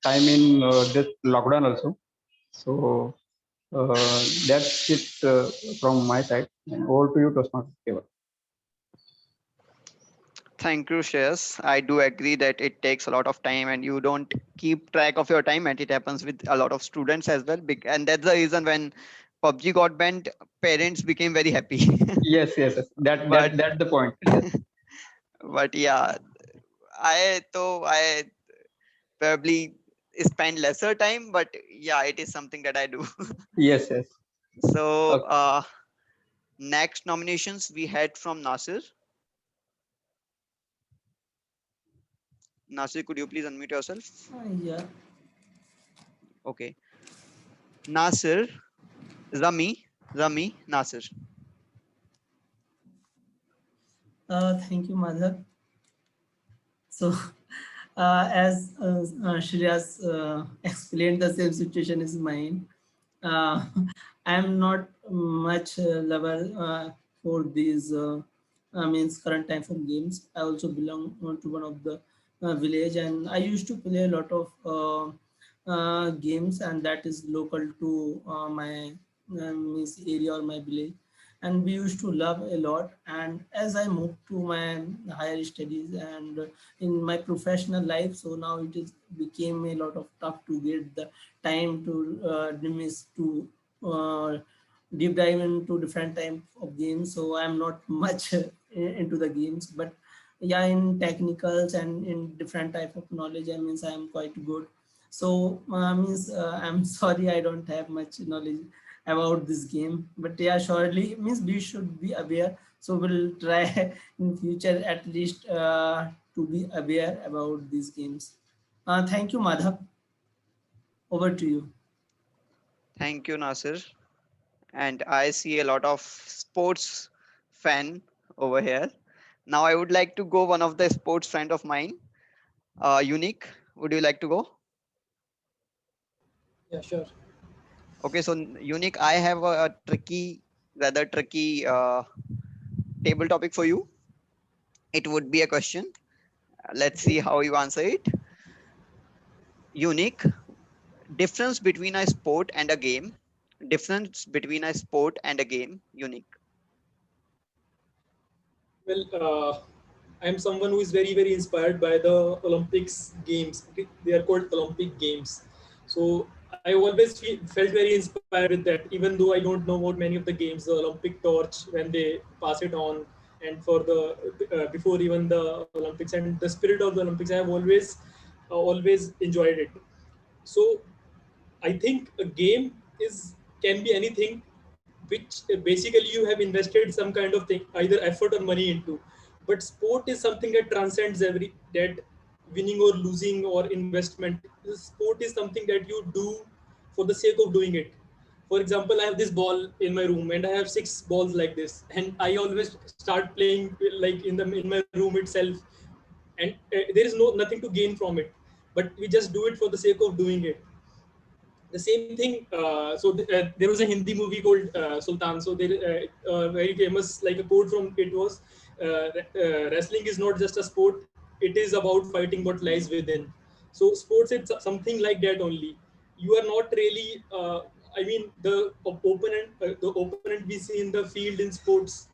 time in this lockdown also. So that's it from my side. And over to you, Toastmaster. Thank you, Shreyas. I do agree that it takes a lot of time and you don't keep track of your time, and it happens with a lot of students as well. And that's the reason when PUBG got banned, parents became very happy. Yes. That's the point. Yes. But yeah, I probably spend lesser time, but yeah, it is something that I do. Yes. So Okay. next nominations we had from Nasir. Nasir, could you please unmute yourself? Yeah. Okay. Nasir, Rummy, Nasir. Thank you, Madhur. So, as Shreyas explained, the same situation is mine. I am not much lover for these means current time for games. I also belong to one of the village, and I used to play a lot of games, and that is local to my means area or my village, and we used to love a lot. And as I moved to my higher studies and in my professional life, so now it is became a lot of tough to get the time to uh, deep dive into different type of games. So I'm not much into the games, but yeah, in technicals and in different type of knowledge, I I'm quite good. So I'm sorry, I don't have much knowledge about this game. But yeah, surely means we should be aware. So we'll try in future at least to be aware about these games. Thank you, Madhav. Over to you. Thank you, Nasir. And I see a lot of sports fan over here. Now I would like to go one of the sports friend of mine, Unique. Would you like to go? Yeah, sure. Okay, so Unique, I have a tricky, rather tricky table topic for you. It would be a question. Let's see how you answer it. Unique, difference between a sport and a game. Difference between a sport and a game. Unique. Well, I'm someone who is very, very inspired by the Olympics games. They are called Olympic games. So I always felt very inspired with that, even though I don't know about many of the games, the Olympic torch, when they pass it on, and for the before even the Olympics, and the spirit of the Olympics, I have always enjoyed it. So I think a game can be anything which basically you have invested some kind of thing, either effort or money into. But sport is something that transcends that winning or losing or investment. The sport is something that you do for the sake of doing it. For example, I have this ball in my room and I have 6 balls like this, and I always start playing like in my room itself, and there is nothing to gain from it, but we just do it for the sake of doing it. The same thing. There was a Hindi movie called Sultan. So there, very famous, like a quote from it was, "Wrestling is not just a sport; it is about fighting what lies within." So sports, it's something like that only. You are not really. I mean, the opponent we see in the field in sports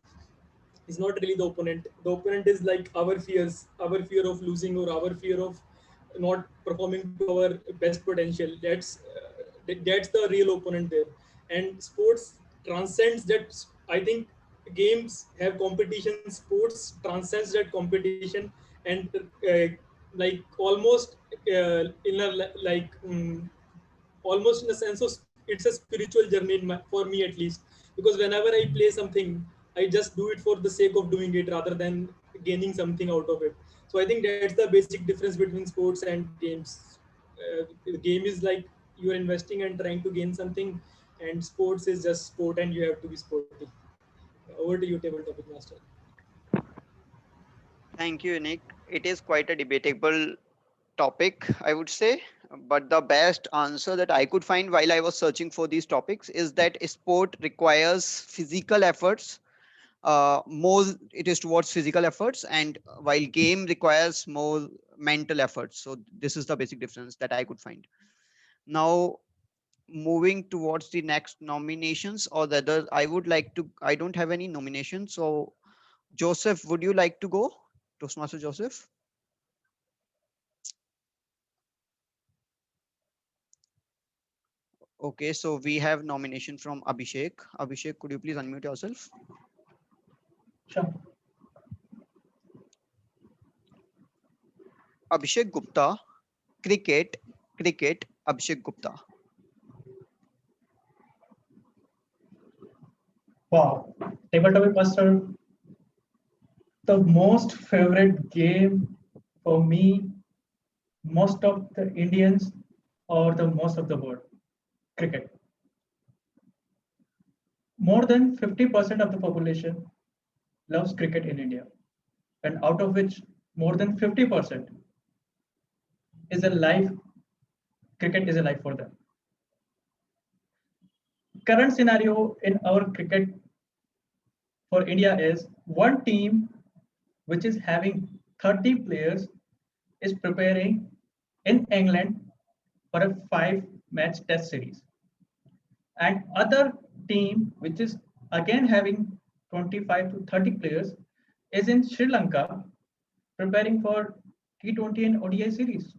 is not really the opponent. The opponent is like our fears, our fear of losing, or our fear of not performing to our best potential. That's the real opponent there. And sports transcends that. I think games have competition. Sports transcends that competition, and like almost in a like almost in a sense of, it's a spiritual journey for me at least, because whenever I play something, I just do it for the sake of doing it rather than gaining something out of it. So I think that's the basic difference between sports and games. The game is like you're investing and trying to gain something, and sports is just sport and you have to be sporty. Over to you, table topic master. Thank you, Nick. It is quite a debatable topic, I would say. But the best answer that I could find while I was searching for these topics is that sport requires physical efforts. More it is towards physical efforts, and while game requires more mental efforts. So this is the basic difference that I could find. Now, moving towards the next nominations, or the other, I don't have any nominations. So Joseph, would you like to go? Toastmaster Joseph? Okay, so we have nomination from Abhishek. Abhishek, could you please unmute yourself? Sure. Abhishek Gupta, cricket, Abhishek Gupta. Wow, table topic master. The most favorite game for me, most of the Indians or the most of the world, cricket. More than 50% of the population loves cricket in India, and out of which more than 50% is a life, cricket is a life for them. Current scenario in our cricket for India is one team which is having 30 players is preparing in England for a 5-match test series. And other team which is again having 25 to 30 players is in Sri Lanka preparing for T20 and ODI series.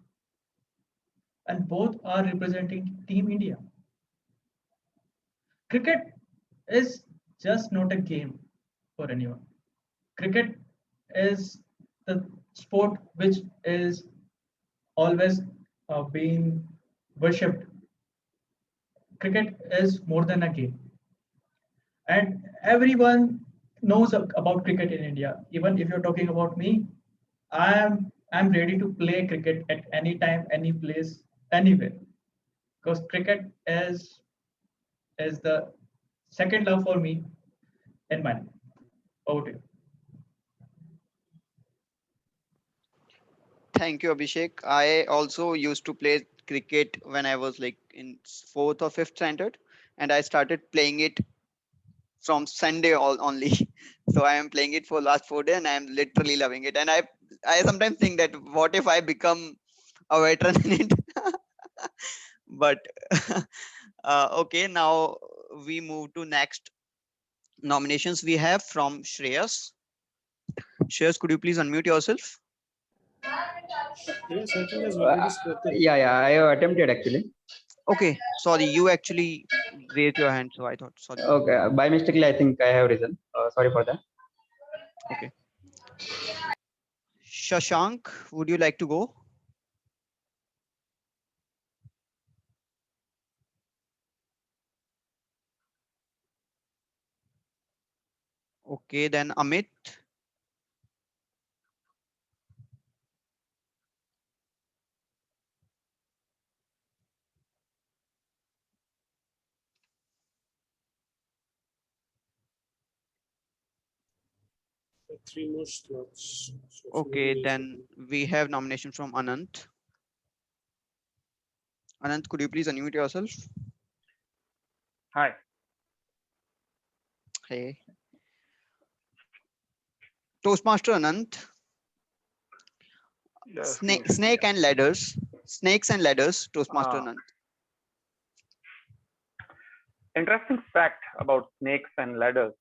And both are representing Team India. Cricket is just not a game for anyone. Cricket is the sport which is always being worshipped cricket is more than a game. And everyone knows about cricket in India. Even if you're talking about me, I'm ready to play cricket at any time, any place, anywhere. Because cricket is the second love for me in my life. Over to you. Thank you, Abhishek. I also used to play cricket when I was like in fourth or fifth standard, and I started playing it from Sunday only. So I am playing it for last 4 days, and I am literally loving it. And I sometimes think that what if I become a veteran in it? But okay, now we move to next nominations we have from Shreyas. Shreyas, could you please unmute yourself? Yes, I think has already spoken. Yeah, I have attempted actually. Okay, sorry, you actually raised your hand, so I thought, sorry. Okay, by mistakenly, I think I have risen. Sorry for that. Okay. Shashank, would you like to go? Okay, then Amit. Three more slots. So Okay, finally, then we have nomination from Anant. Anant, could you please unmute yourself? Hi. Hey. Toastmaster Anant. Yes, Snake and ladders. Snakes and ladders, Toastmaster Anant. Interesting fact about snakes and ladders.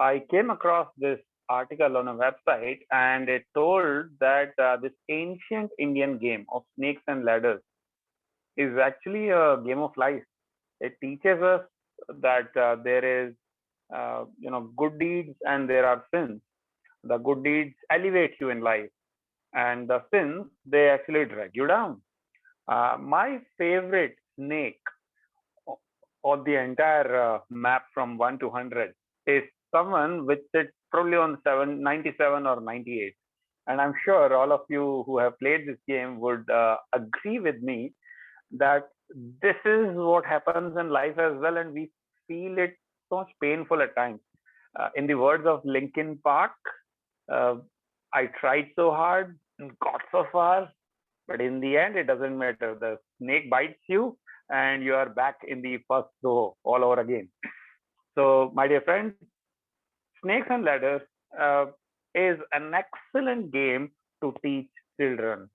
I came across this article on a website and it told that this ancient Indian game of snakes and ladders is actually a game of life. It teaches us that there is, good deeds and there are sins. The good deeds elevate you in life, and the sins, they actually drag you down. My favorite snake on the entire map from 1 to 100 is someone which sits probably on 97 or 98. And I'm sure all of you who have played this game would agree with me that this is what happens in life as well, and we feel it so much painful at times. In the words of Linkin Park, uh, I tried so hard, got so far, but in the end, it doesn't matter. The snake bites you, and you are back in the first row all over again. So, my dear friends, Snakes and Ladders is an excellent game to teach children,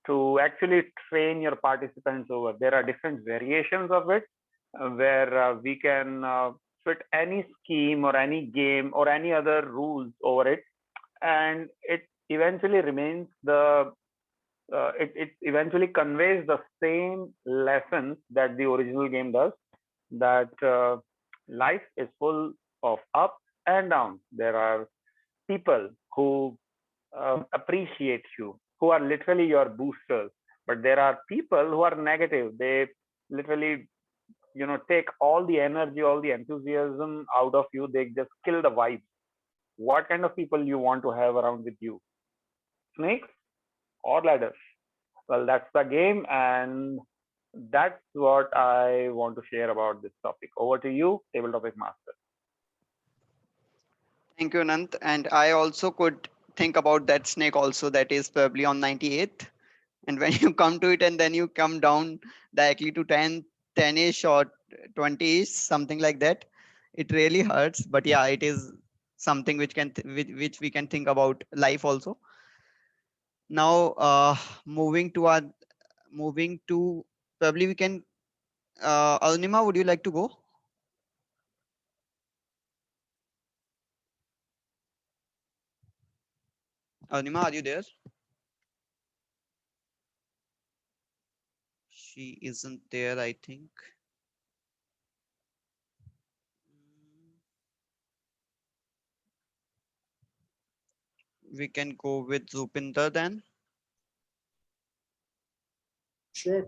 to actually train your participants over. There are different variations of it where we can fit any scheme or any game or any other rules over it, and it eventually remains it eventually conveys the same lessons that the original game does, that life is full of ups and downs. There are people who appreciate you, who are literally your boosters, but there are people who are negative. They literally, take all the energy, all the enthusiasm out of you. They just kill the vibe. What kind of people you want to have around with you? Snakes or ladders? Well, that's the game, and that's what I want to share about this topic. Over to you, table topic master. Thank you, Anant. And I also could think about that snake also, that is probably on 98th. And when you come to it and then you come down directly to 10-ish or 20-ish, something like that, it really hurts. But yeah, it is something which which we can think about life also. Now, moving to probably we can, Arunima, would you like to go? Arunima, are you there? She isn't there, I think. We can go with Rupinder then. sure.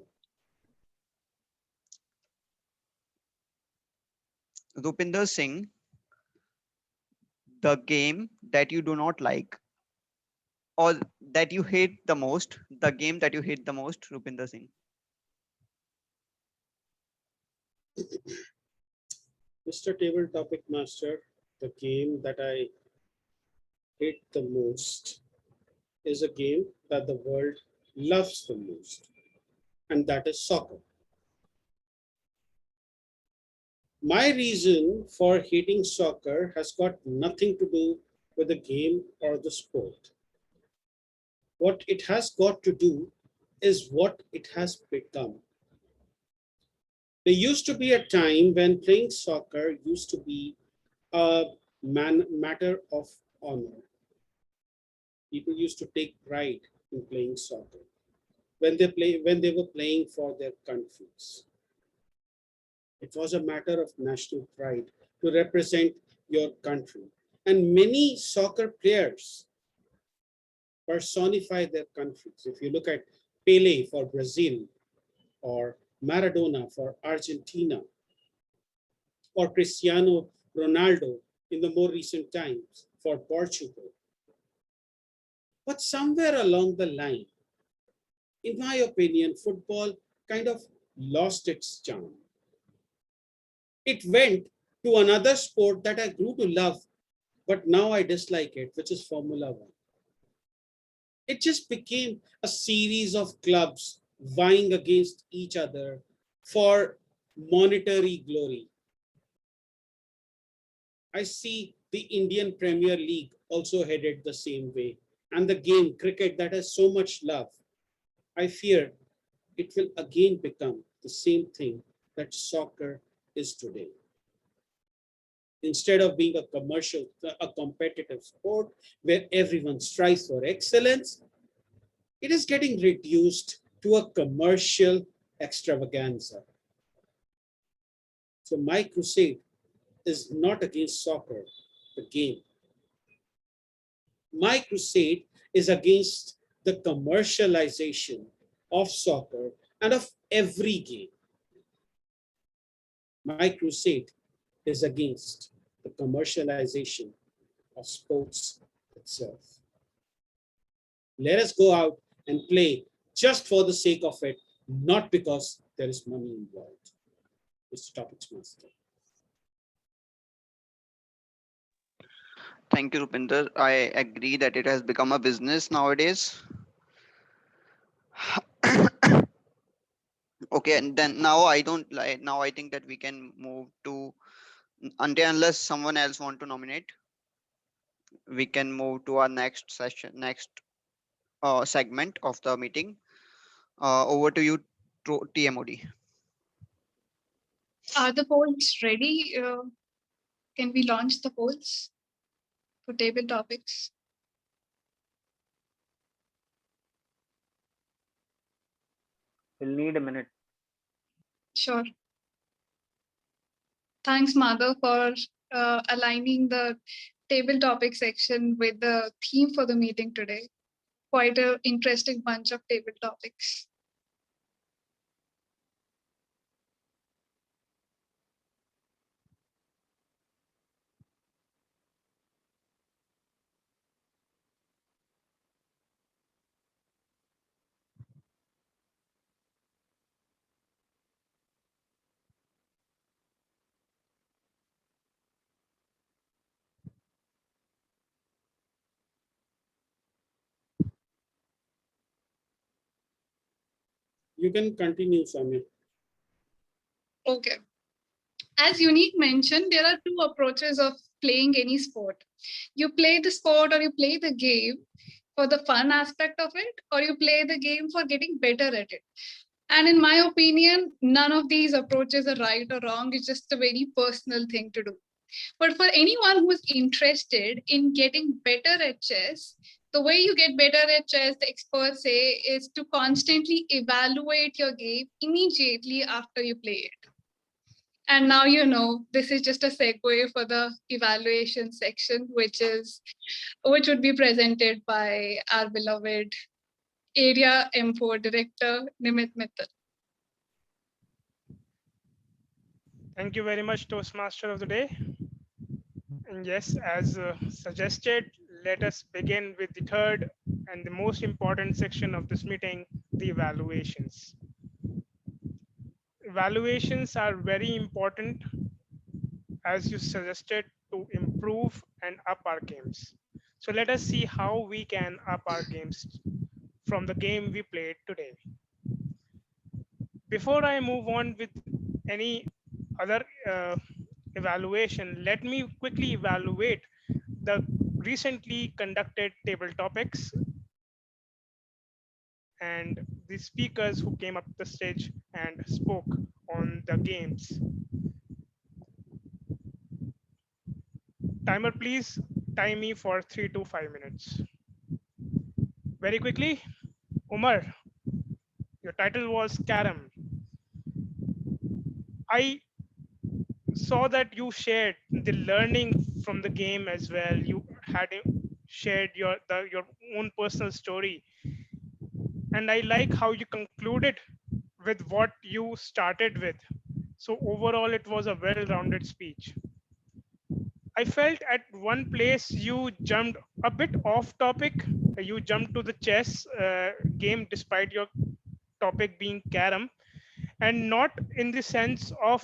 Rupinder Singh, the game that you do not like or that you hate the most, the game that you hate the most, Rupinder Singh. Mr. Table Topic Master, the game that I hate the most is a game that the world loves the most, and that is soccer. My reason for hating soccer has got nothing to do with the game or the sport. What it has got to do is what it has become. There used to be a time when playing soccer used to be a matter of honor. People used to take pride in playing soccer when they were playing for their countries. It was a matter of national pride to represent your country. And many soccer players personify their countries. If you look at Pele for Brazil, or Maradona for Argentina, or Cristiano Ronaldo in the more recent times for Portugal. But somewhere along the line, in my opinion, football kind of lost its charm. It went to another sport that I grew to love, but now I dislike it, which is Formula One. It just became a series of clubs vying against each other for monetary glory. I see the Indian Premier League also headed the same way. And the game, cricket, that has so much love, I fear it will again become the same thing that soccer is today. Instead of being a commercial, a competitive sport where everyone strives for excellence, it is getting reduced to a commercial extravaganza. So my crusade is not against soccer, the game. My crusade is against the commercialization of soccer and of every game. My crusade is against the commercialization of sports itself. Let us go out and play just for the sake of it, not because there is money involved. Mr. Toastmaster. Thank you, Rupinder. I agree that it has become a business nowadays. Okay, and then now I don't like. Now I think that we can move to, unless someone else want to nominate, we can move to our next session, next segment of the meeting. Over to you, TMOD. Are the polls ready? Can we launch the polls for table topics? We'll need a minute. Sure. Thanks, Madhav, for aligning the table topic section with the theme for the meeting today. Quite an interesting bunch of table topics. You can continue, Saumya. Okay. As Unique mentioned, there are two approaches of playing any sport. You play the sport or you play the game for the fun aspect of it, or you play the game for getting better at it. And in my opinion, none of these approaches are right or wrong. It's just a very personal thing to do. But for anyone who's interested in getting better at chess, the way you get better at chess, the experts say, is to constantly evaluate your game immediately after you play it. And now you know this is just a segue for the evaluation section, which would be presented by our beloved Area M4 Director Nimit Mittal. Thank you very much, Toastmaster of the day. And yes, as suggested, let us begin with the third and the most important section of this meeting, the evaluations. Evaluations are very important, as you suggested, to improve and up our games. So let us see how we can up our games from the game we played today. Before I move on with any other evaluation, let me quickly evaluate the recently conducted table topics and the speakers who came up the stage and spoke on the games. Timer, please time me for 3 to 5 minutes. Very quickly, Umar, your title was Carrom. I saw that you shared the learning from the game as well. You had shared your own personal story, and I like how you concluded with what you started with. So overall, it was a well-rounded speech. I felt at one place you jumped a bit off topic. You jumped to the chess game despite your topic being Carrom, and not in the sense of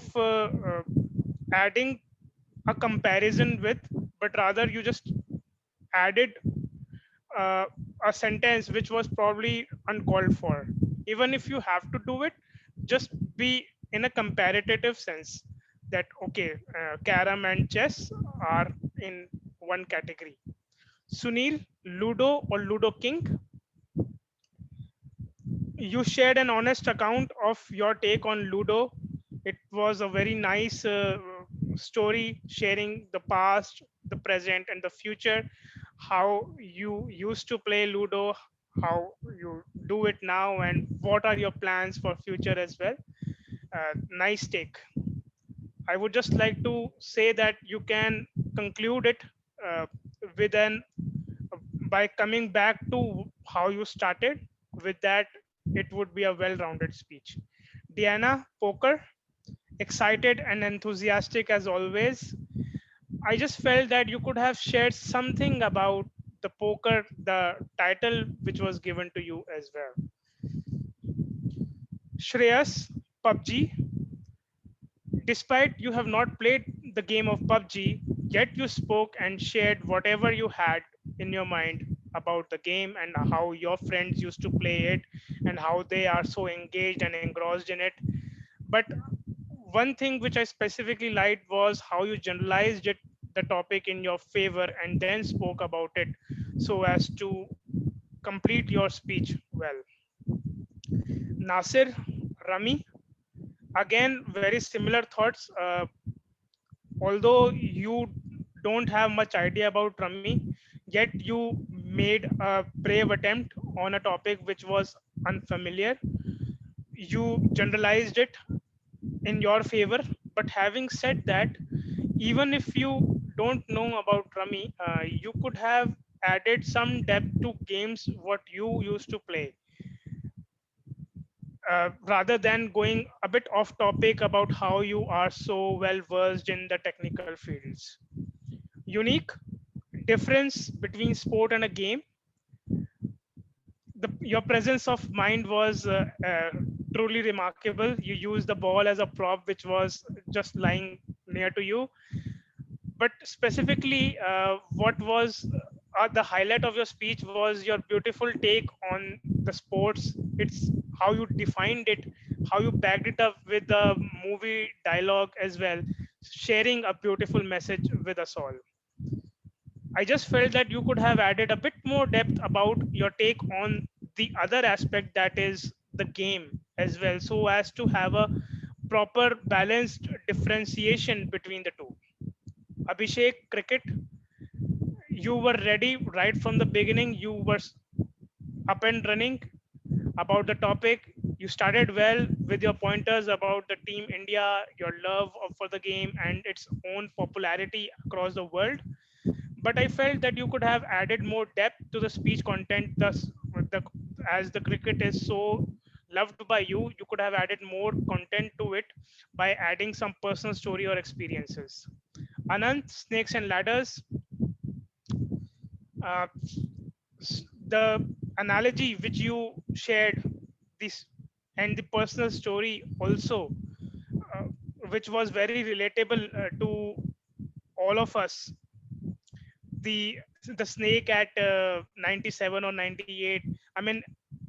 adding a comparison with, but rather you just added uh, a sentence which was probably uncalled for. Even if you have to do it, just be in a comparative sense that, okay, Carrom and chess are in one category. Sunil, Ludo or Ludo King, you shared an honest account of your take on Ludo. It was a very nice story sharing the past, the present, and the future. How you used to play Ludo, how you do it now, and what are your plans for future as well. Nice take. I would just like to say that you can conclude it uh, with an by coming back to how you started. With that, it would be a well-rounded speech. Deanna, poker, excited and enthusiastic as always. I just felt that you could have shared something about the poker, the title which was given to you as well. Shreyas, PUBG, despite you have not played the game of PUBG, yet you spoke and shared whatever you had in your mind about the game and how your friends used to play it and how they are so engaged and engrossed in it. But one thing which I specifically liked was how you generalized it, the topic in your favor, and then spoke about it so as to complete your speech well. Nasir, Rummy, again, very similar thoughts. Although you don't have much idea about Rummy, yet you made a brave attempt on a topic which was unfamiliar. You generalized it in your favor. But having said that, even if you don't know about Rummy, you could have added some depth to games what you used to play. Rather than going a bit off topic about how you are so well versed in the technical fields. Unique difference between sport and a game. Your presence of mind was truly remarkable. You used the ball as a prop, which was just lying near to you. But specifically, what was the highlight of your speech was your beautiful take on the sports. It's how you defined it, how you backed it up with the movie dialogue as well, sharing a beautiful message with us all. I just felt that you could have added a bit more depth about your take on the other aspect, that is the game as well, so as to have a proper balanced differentiation between the two. Abhishek, cricket, you were ready right from the beginning. You were up and running about the topic. You started well with your pointers about the team India, your love for the game and its own popularity across the world. But I felt that you could have added more depth to the speech content, thus, as the cricket is so loved by you, you could have added more content to it by adding some personal story or experiences. Anant, Snakes and Ladders. Uh, the analogy which you shared, this and the personal story also, uh, which was very relatable to all of us. The snake at 97 or 98. I mean,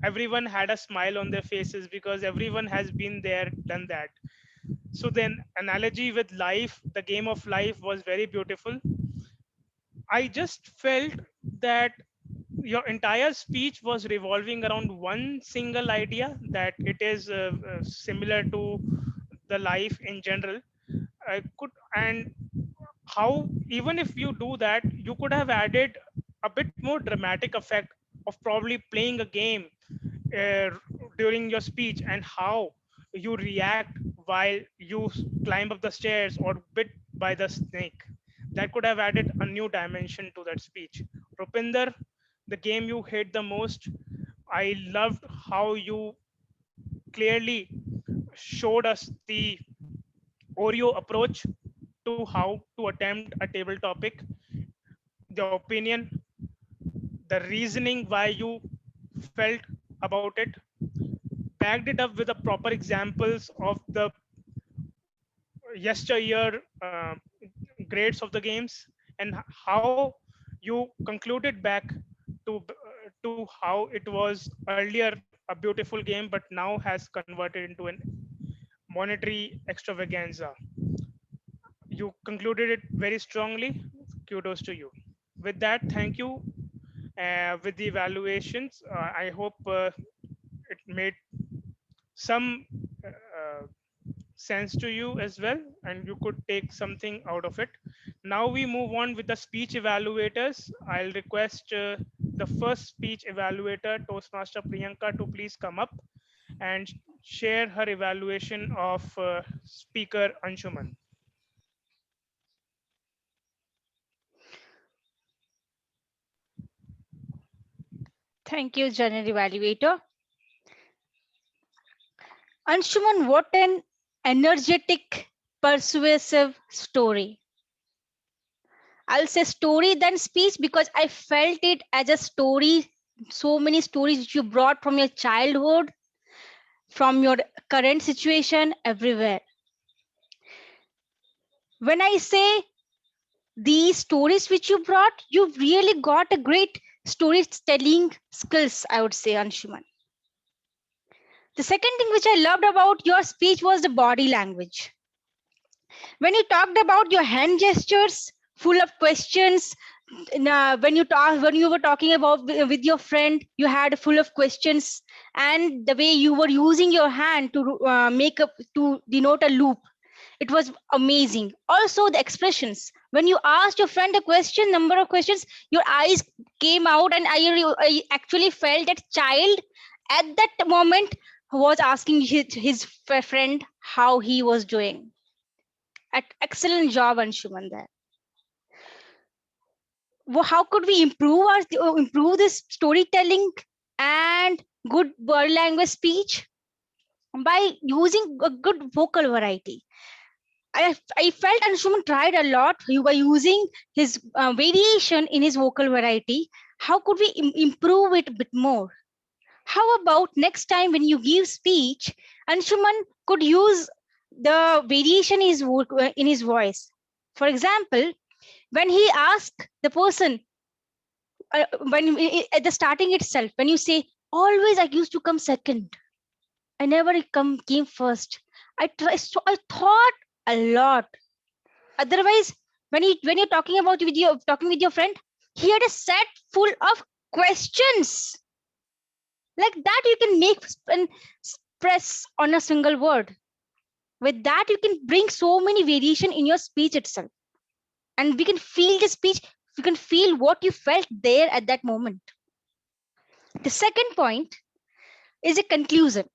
everyone had a smile on their faces because everyone has been there, done that. So then, analogy with life, the game of life, was very beautiful. I just felt that your entire speech was revolving around one single idea, that it is similar to the life in general. I could, and how, even if you do that, you could have added a bit more dramatic effect of probably playing a game uh, during your speech, and how you react while you climb up the stairs or bit by the snake. That could have added a new dimension to that speech. Rupinder, the game you hate the most, I loved how you clearly showed us the Oreo approach to how to attempt a table topic, the opinion, the reasoning why you felt about it, backed it up with the proper examples of the yesteryear grades of the games, and how you concluded back to how it was earlier a beautiful game, but now has converted into an monetary extravaganza. You concluded it very strongly. Kudos to you. With that, thank you. With the evaluations, I hope it made some sense to you as well, and you could take something out of it. Now we move on with the speech evaluators. I'll request the first speech evaluator, Toastmaster Priyanka, to please come up and share her evaluation of speaker Anshuman. Thank you, General Evaluator. Anshuman, what an energetic, persuasive story. I'll say story then speech because I felt it as a story. So many stories which you brought from your childhood, from your current situation, everywhere. When I say these stories which you brought, you really got a great storytelling skills, I would say, Anshuman. The second thing which I loved about your speech was the body language. When you talked about your hand gestures, full of questions, when you were talking about with your friend, you had full of questions, and the way you were using your hand to to denote a loop, it was amazing. Also, the expressions. When you asked your friend a question, number of questions, your eyes came out, and I actually felt that child at that moment was asking his friend how he was doing. Excellent job, Anshuman, there. Well, how could we improve this storytelling and good body language speech? By using a good vocal variety. I felt Anshuman tried a lot by using his variation in his vocal variety. How could we improve it a bit more? How about next time when you give speech, Anshuman could use the variation in his voice. For example, when he asked the person, at the starting itself, when you say, always I used to come second, I never came first. I thought a lot. Otherwise, when you're talking with your friend, he had a set full of questions. Like that, you can make and express on a single word. With that, you can bring so many variation in your speech itself. And we can feel the speech, you can feel what you felt there at that moment. The second point is a conclusion.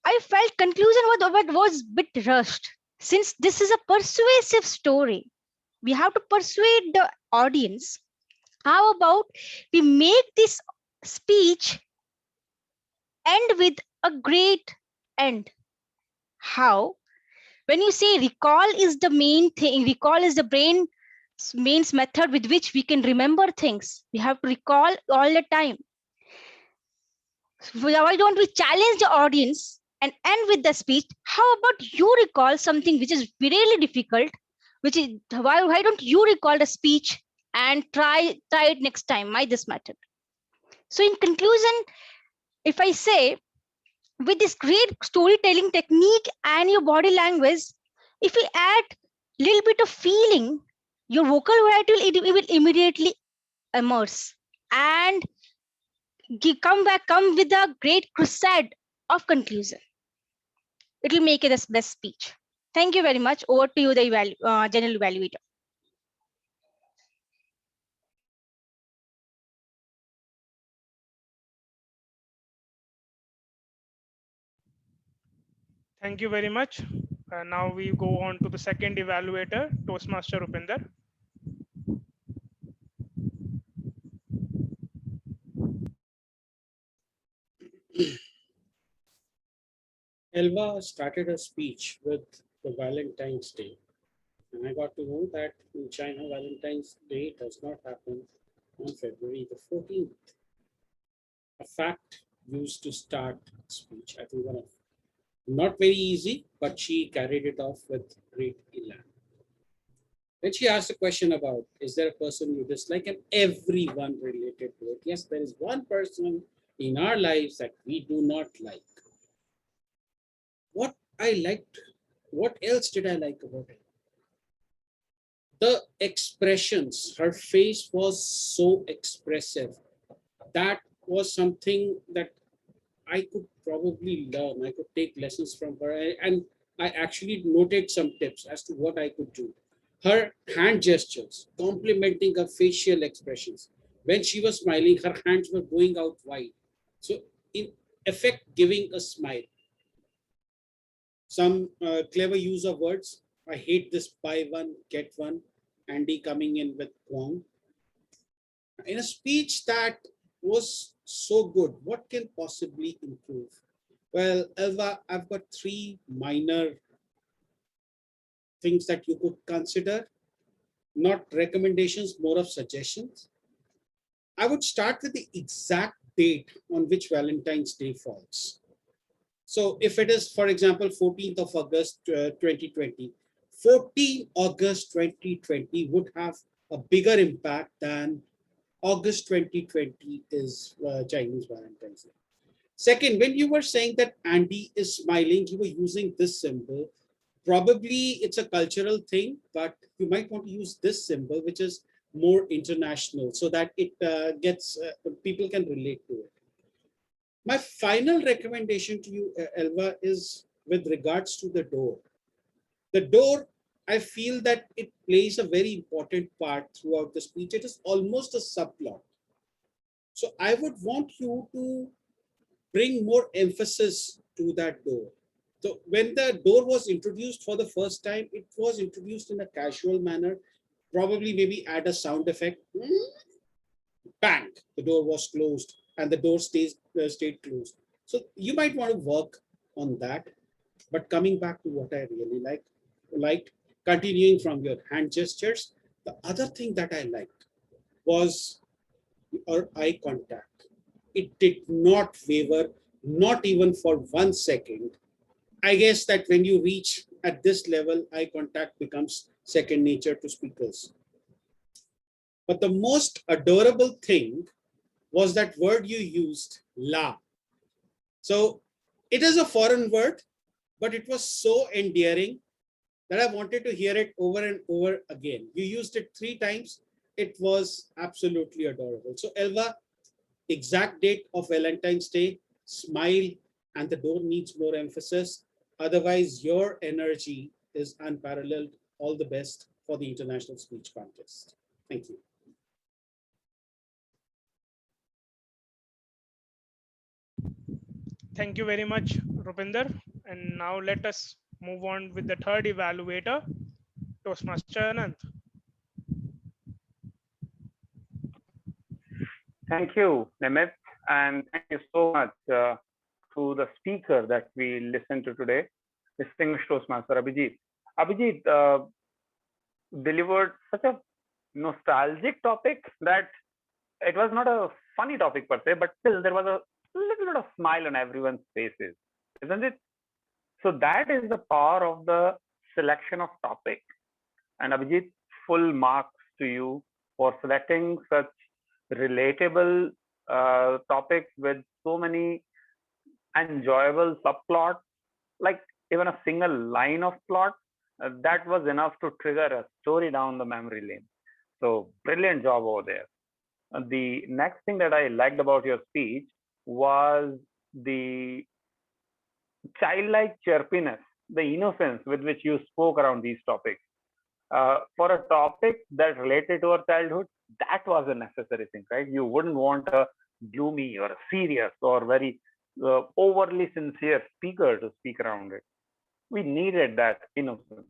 I felt conclusion was a bit rushed. Since this is a persuasive story, we have to persuade the audience. How about we make this speech end with a great end. How? When you say recall is the main thing, recall is the brain's main method with which we can remember things. We have to recall all the time. Why don't we challenge the audience and end with the speech? How about you recall something which is really difficult? Which is why don't you recall the speech and try it next time? Why this method? So in conclusion, if I say with this great storytelling technique and your body language, if we add little bit of feeling, your vocal variety will immediately immerse and come with a great crusade of conclusion. It will make it the best speech. Thank you very much. Over to you, the general evaluator. Thank you very much. Now we go on to the second evaluator, Toastmaster Rupinder. Elva started her speech with the Valentine's Day. And I got to know that in China, Valentine's Day does not happen on February the 14th. A fact used to start speech. I think one of not very easy, but she carried it off with great elan. Then she asked a question about, is there a person you dislike? And everyone related to it. Yes, there is one person in our lives that we do not like. What I liked, what else did I like about it? The expressions, her face was so expressive. That was something that I could probably learn. I could take lessons from her. And I actually noted some tips as to what I could do. Her hand gestures, complementing her facial expressions. When she was smiling, her hands were going out wide. So in effect, giving a smile. Some clever use of words. I hate this buy one, get one. Andy coming in with Kwong. In a speech that was so good, what can possibly improve? Well, Elva, I've got 3 minor things that you could consider. Not recommendations, more of suggestions. I would start with the exact date on which Valentine's Day falls. So if it is, for example, 14th of August 2020, 14 August 2020 would have a bigger impact than August 2020 is Chinese Valentine's Day. Second, when you were saying that Andy is smiling, you were using this symbol. Probably it's a cultural thing, but you might want to use this symbol, which is more international, so that it gets people can relate to it. My final recommendation to you, Elva, is with regards to the door. The door, I feel that it plays a very important part throughout the speech. It is almost a subplot. So I would want you to bring more emphasis to that door. So when the door was introduced for the first time, it was introduced in a casual manner, probably maybe add a sound effect. Bang, the door was closed and the door stayed closed. So you might want to work on that. But coming back to what I really liked, continuing from your hand gestures, the other thing that I liked was your eye contact. It did not waver, not even for 1 second. I guess that when you reach at this level, eye contact becomes second nature to speakers. But the most adorable thing was that word you used, la. So it is a foreign word, but it was so endearing that I wanted to hear it over and over again. You used it 3 times. It was absolutely adorable. So Elva, exact date of Valentine's Day, smile, and the door needs more emphasis. Otherwise, your energy is unparalleled. All the best for the International Speech Contest. Thank you. Thank you very much, Rupinder. And now let us move on with the third evaluator, Toastmaster Anant. Thank you, Nimit, and thank you so much, to the speaker that we listened to today, distinguished Toastmaster Abhijit. Abhijit delivered such a nostalgic topic that it was not a funny topic per se, but still there was a little bit of smile on everyone's faces, isn't it? So that is the power of the selection of topic. And Abhijit, full marks to you for selecting such relatable topics with so many enjoyable subplots, like even a single line of plot that was enough to trigger a story down the memory lane. So brilliant job over there. The next thing that I liked about your speech was the childlike chirpiness, the innocence with which you spoke around these topics. For a topic that related to our childhood, that was a necessary thing, right? You wouldn't want a gloomy or a serious or very overly sincere speaker to speak around it. We needed that innocence.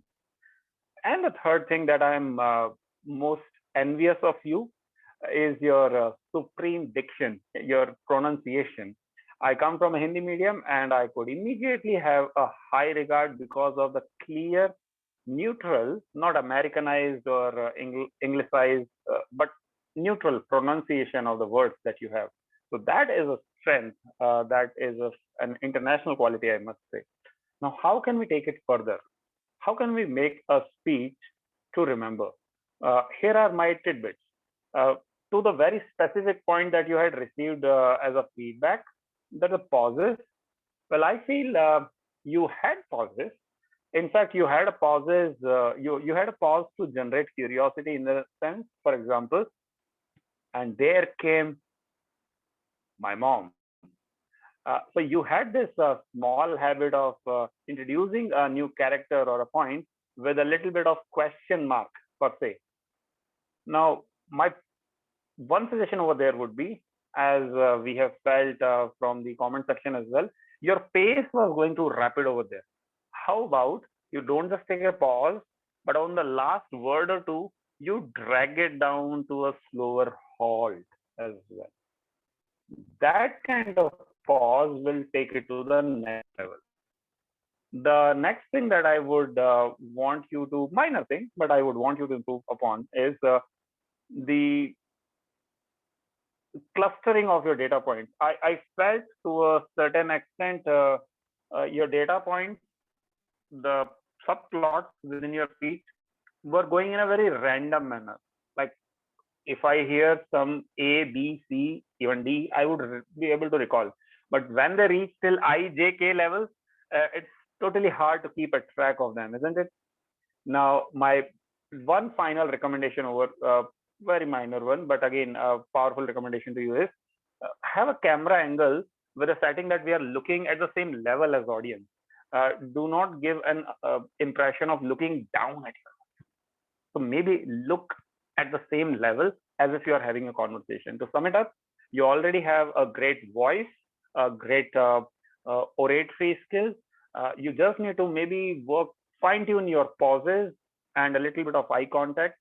And the third thing that I'm most envious of you is your supreme diction, your pronunciation. I come from a Hindi medium and I could immediately have a high regard because of the clear, neutral, not Americanized or Anglicized, but neutral pronunciation of the words that you have. So that is a strength, that is an international quality, I must say. Now, how can we take it further? How can we make a speech to remember? Here are my tidbits. To the very specific point that you had received as a feedback, that the pauses, well, I feel you had pauses. In fact, you had a pauses. You had a pause to generate curiosity in the sense, for example, and there came my mom. So you had this small habit of introducing a new character or a point with a little bit of question mark per se. Now, my one suggestion over there would be, as we have felt from the comment section as well, your pace was going too rapid over there. How about you don't just take a pause, but on the last word or two, you drag it down to a slower halt as well. That kind of pause will take it to the next level. The next thing that I would want you to, minor thing, but I would want you to improve upon is the clustering of your data points. I felt to a certain extent your data points, the subplots within your speech were going in a very random manner. Like if I hear some A, B, C, even D, I would be able to recall. But when they reach till I, J, K levels, it's totally hard to keep a track of them, isn't it? Now, my one final recommendation over, very minor one, but again, a powerful recommendation to you is have a camera angle with a setting that we are looking at the same level as audience. Do not give an impression of looking down at you. So maybe look at the same level as if you are having a conversation. To sum it up, you already have a great voice, a great oratory skills. You just need to maybe fine tune your pauses and a little bit of eye contact,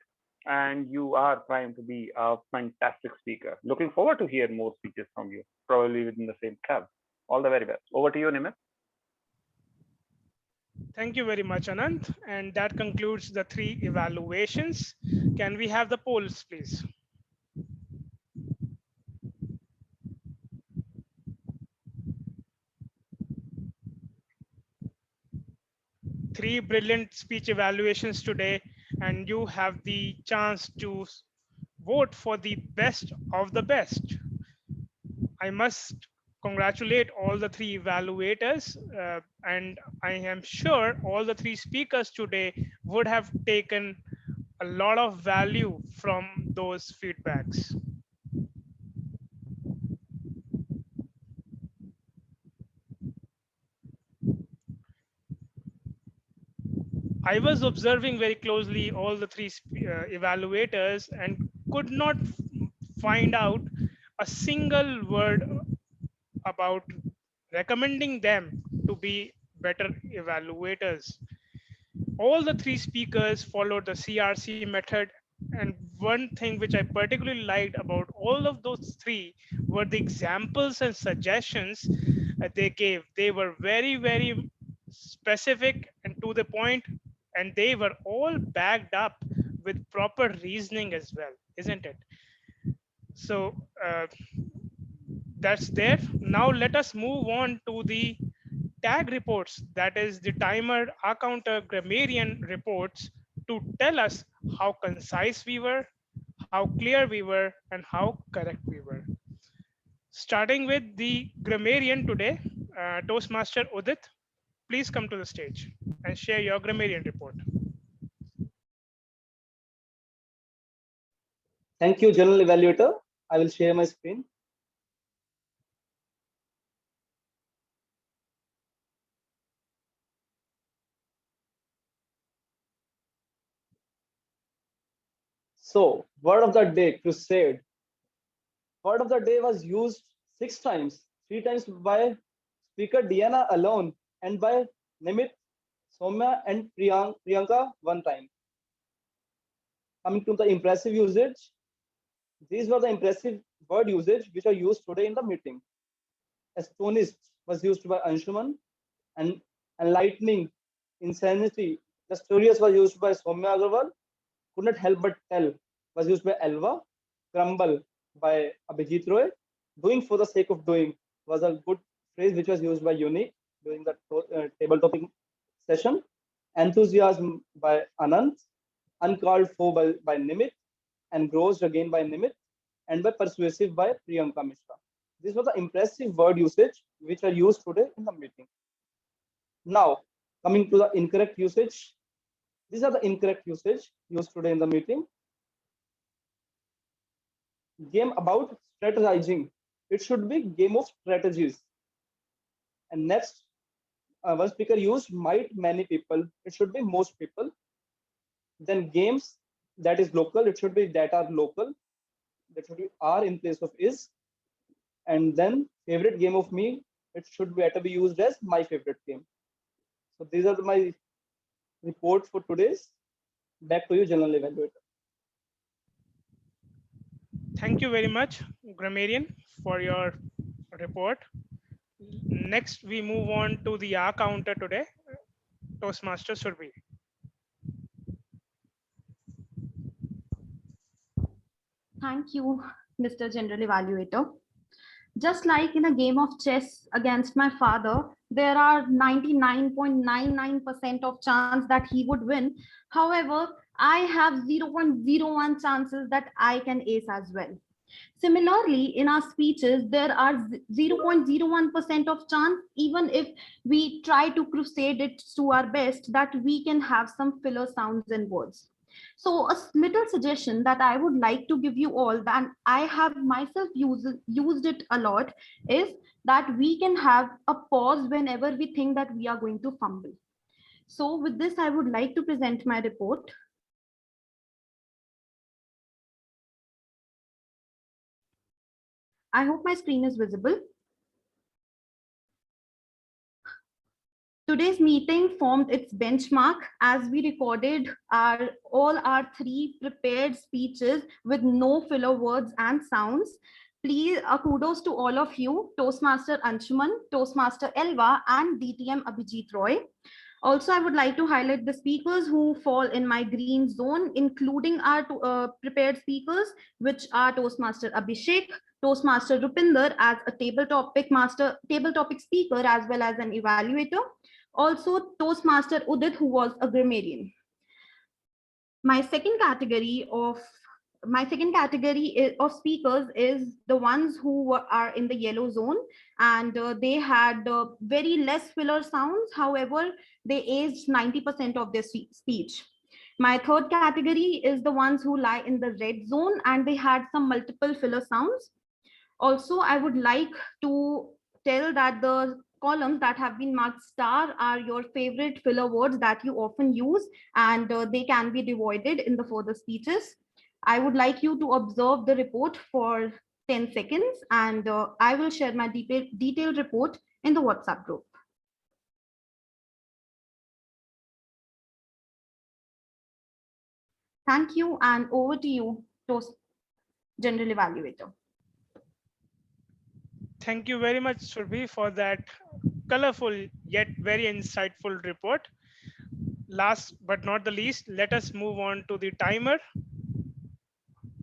and you are trying to be a fantastic speaker. Looking forward to hear more speeches from you, probably within the same club. All the very best. Over to you, Nimit. Thank you very much, Anant. And that concludes the 3 evaluations. Can we have the polls, please? Three brilliant speech evaluations today, and you have the chance to vote for the best of the best. I must congratulate all the 3 evaluators, and I am sure all the 3 speakers today would have taken a lot of value from those feedbacks. I was observing very closely all the 3 evaluators and could not find out a single word about recommending them to be better evaluators. All the 3 speakers followed the CRC method, and one thing which I particularly liked about all of those 3 were the examples and suggestions they gave. They were very, very specific and to the point, and they were all backed up with proper reasoning as well, isn't it? So that's there. Now let us move on to the tag reports, that is the timer, counter, grammarian reports, to tell us how concise we were, how clear we were, and how correct we were. Starting with the grammarian today, Toastmaster Udit, please come to the stage and share your grammarian report. Thank you, General Evaluator. I will share my screen. So, word of the day, crusade. Word of the day was used 6 times, 3 times by speaker Deanna alone, and by Nimit, Saumya, and Priyanka 1 time. Coming to the impressive usage, these were the impressive word usage which are used today in the meeting. Astonished was used by Anshuman, and enlightening, insanity, mysterious was used by Saumya Agarwal. Could not help but tell was used by Elva. Crumble by Abhijit Roy. Doing for the sake of doing was a good phrase which was used by Uni during the table topic session. Enthusiasm by Anant. Uncalled for by Nimit, engrossed again by Nimit, and by persuasive by Priyanka Mishra. These were the impressive word usage which are used today in the meeting. Now, coming to the incorrect usage. These are the incorrect usage used today in the meeting. Game about strategizing. It should be game of strategies. And next, one speaker used might many people. It should be most people. Then games, that is local. It should be that are local. That should be are in place of is. And then favorite game of me, it should be better be used as my favorite game. So these are my report for today's. Back to you, General Evaluator. Thank you very much, grammarian, for your report. Next, we move on to the counter today. Toastmaster Surbi. Thank you, Mr. General Evaluator. Just like in a game of chess against my father, there are 99.99% of chance that he would win. However, I have 0.01 chances that I can ace as well. Similarly, in our speeches, there are 0.01% of chance, even if we try to crusade it to our best, that we can have some filler sounds and words. So a little suggestion that I would like to give you all, that I have myself used it a lot, is that we can have a pause whenever we think that we are going to fumble. So with this, I would like to present my report. I hope my screen is visible. Today's meeting formed its benchmark as we recorded all our 3 prepared speeches with no filler words and sounds. Please, kudos to all of you, Toastmaster Anshuman, Toastmaster Elva, and DTM Abhijit Roy. Also, I would like to highlight the speakers who fall in my green zone, including our prepared speakers, which are Toastmaster Abhishek, Toastmaster Rupinder as a table topic speaker, as well as an evaluator. Also, Toastmaster Udit, who was a grammarian. My second category of speakers is the ones who are in the yellow zone, and they had very less filler sounds. However, they aged 90% of their speech. My third category is the ones who lie in the red zone, and they had some multiple filler sounds. Also, I would like to tell that the columns that have been marked star are your favorite filler words that you often use, and they can be divided in the further speeches. I would like you to observe the report for 10 seconds, and I will share my detailed report in the WhatsApp group. Thank you, and over to you, General Evaluator. Thank you very much, Surbhi, for that colorful yet very insightful report. Last but not the least, let us move on to the timer.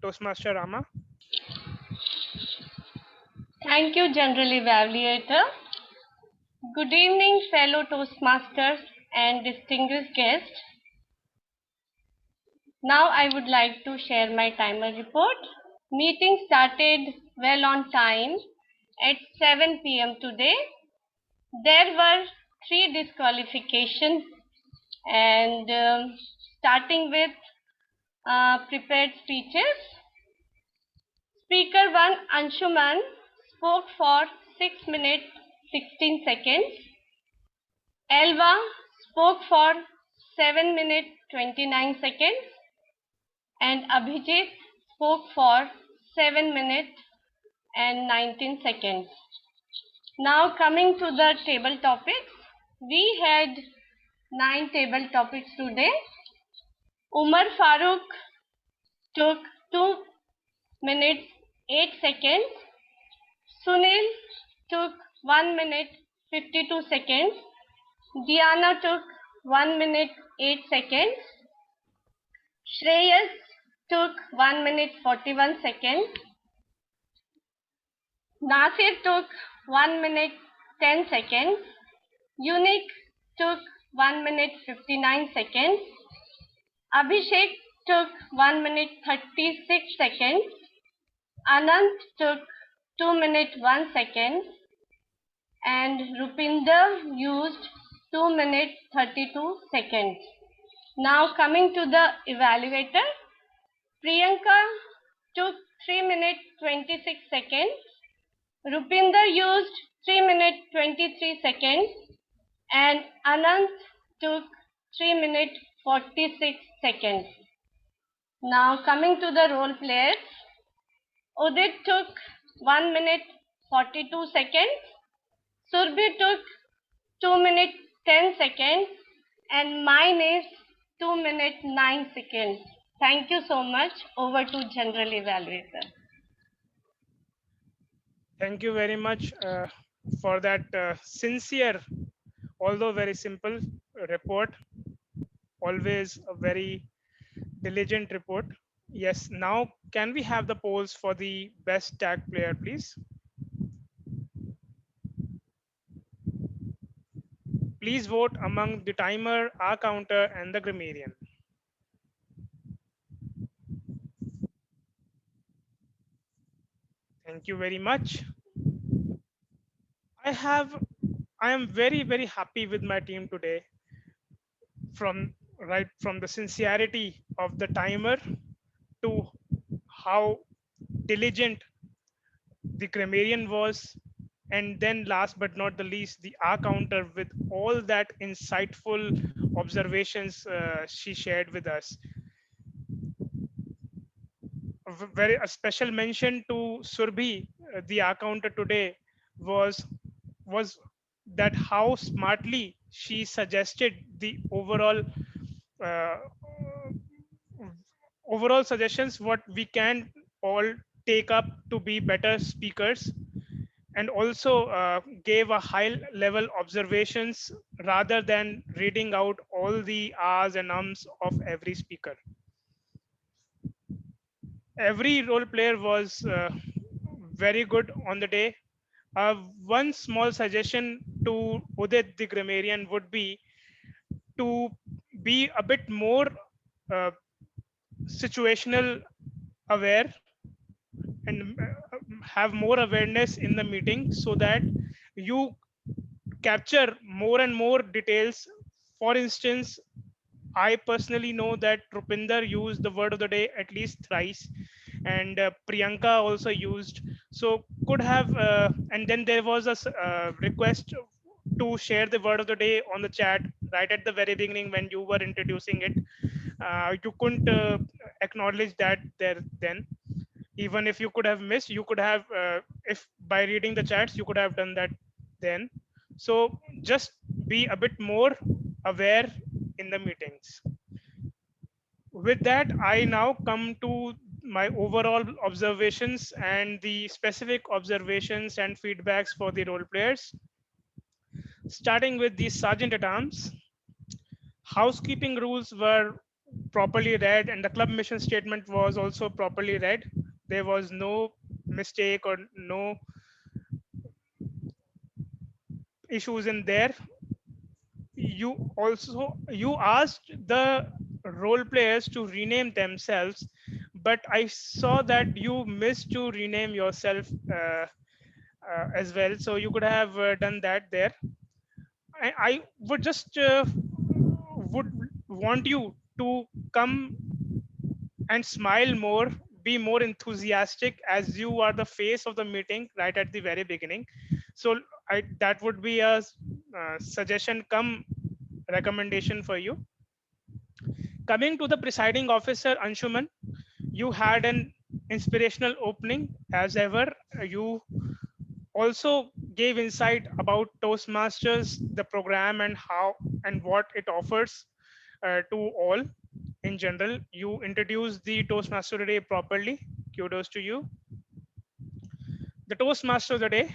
Toastmaster Rama. Thank you, General Evaluator. Good evening, fellow Toastmasters and distinguished guests. Now I would like to share my timer report. Meeting started well on time at 7 p.m. today. There were 3 disqualifications and starting with prepared speeches. Speaker 1 Anshuman spoke for 6 minutes 16 seconds. Elva spoke for 7 minutes 29 seconds. And Abhijit spoke for 7 minutes and 19 seconds. Now coming to the table topics. We had 9 table topics today. Umar Farooq took 2 minutes 8 seconds. Sunil took 1 minute 52 seconds. Deanna took 1 minute 8 seconds. Shreyas took 1 minute 41 seconds. Nasir took 1 minute 10 seconds. Unique took 1 minute 59 seconds. Abhishek took 1 minute 36 seconds. Anant took 2 minute 1 second. And Rupinder used 2 minute 32 seconds. Now coming to the evaluator. Priyanka took 3 minute 26 seconds. Rupinder used 3 minute 23 seconds and Anant took 3 minute 46 seconds. Now coming to the role players. Udit took 1 minute 42 seconds. Surbhi took 2 minute 10 seconds and mine is 2 minute 9 seconds. Thank you so much. Over to General Evaluator. Thank you very much for that sincere, although very simple report. Always a very diligent report. Yes, now can we have the polls for the best tag player, please? Please vote among the timer, our counter, and the grammarian. Thank you very much. I am very, very happy with my team today. From the sincerity of the timer to how diligent the grammarian was, and then last but not the least, the R counter with all that insightful observations she shared with us. A special mention to Surbhi, the R counter today, was that how smartly she suggested the overall suggestions what we can all take up to be better speakers, and also gave a high level observations rather than reading out all the ahs and ums of every speaker. Every role player was very good on the day. One small suggestion to Udit the grammarian would be to be a bit more situational aware and have more awareness in the meeting so that you capture more and more details. For instance, I personally know that Rupinder used the word of the day at least thrice, and Priyanka also used. So could have, and then there was a request to share the word of the day on the chat right at the very beginning when you were introducing it. You couldn't acknowledge that there then. Even if you could have missed, you could have, if by reading the chats, you could have done that then. So just be a bit more aware in the meetings. With that, I now come to my overall observations and the specific observations and feedbacks for the role players. Starting with the Sergeant at Arms, housekeeping rules were properly read and the club mission statement was also properly read. There was no mistake or no issues in there. You asked the role players to rename themselves, but I saw that you missed to rename yourself as well, so you could have done that there. I would just would want you to come and smile more, be more enthusiastic, as you are the face of the meeting right at the very beginning. So that would be a suggestion come recommendation for you. Coming to the presiding officer, Anshuman, you had an inspirational opening as ever. You also gave insight about Toastmasters, the program, and how and what it offers to all in general. You introduced the Toastmaster today properly. Kudos to you. The Toastmaster of the day,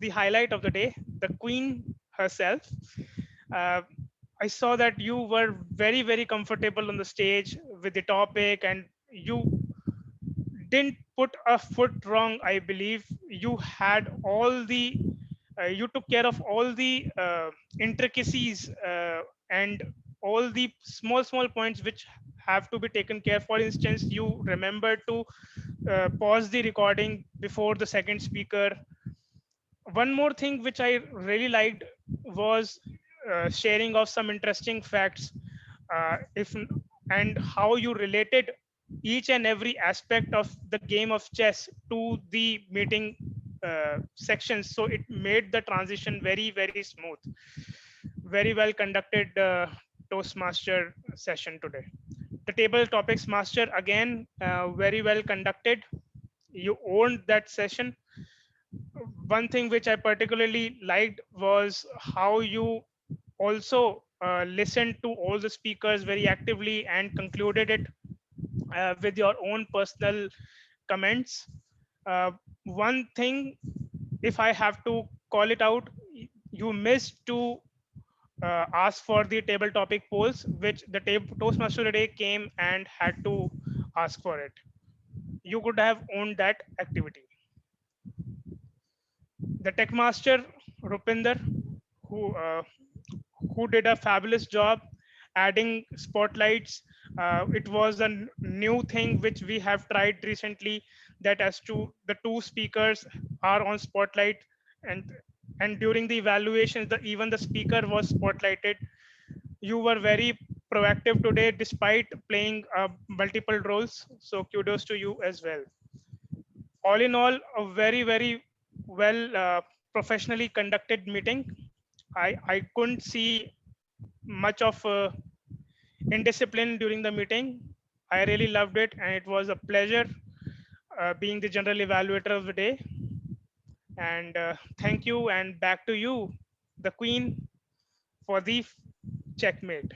the highlight of the day, the queen herself. I saw that you were very, very comfortable on the stage with the topic and you didn't put a foot wrong. I believe you had all the, you took care of all the intricacies and all the small points which have to be taken care. For instance, you remember to pause the recording before the second speaker. One more thing which I really liked was sharing of some interesting facts and how you related each and every aspect of the game of chess to the meeting sections. So it made the transition very, very smooth. Very well conducted Toastmaster session today. The table topics master, again, very well conducted. You owned that session. One thing which I particularly liked was how you also listened to all the speakers very actively and concluded it with your own personal comments. One thing, if I have to call it out, you missed to ask for the table topic polls, which the Toastmaster today came and had to ask for it. You could have owned that activity. The tech master Rupinder, who did a fabulous job adding spotlights. It was a new thing which we have tried recently, that as to the two speakers are on spotlight, and during the evaluations, even the speaker was spotlighted. You were very proactive today despite playing multiple roles, so kudos to you as well. All in all, a very, very well professionally conducted meeting. I couldn't see much of indiscipline during the meeting. I really loved it, and it was a pleasure being the general evaluator of the day. And thank you, and back to you, the queen, for the checkmate,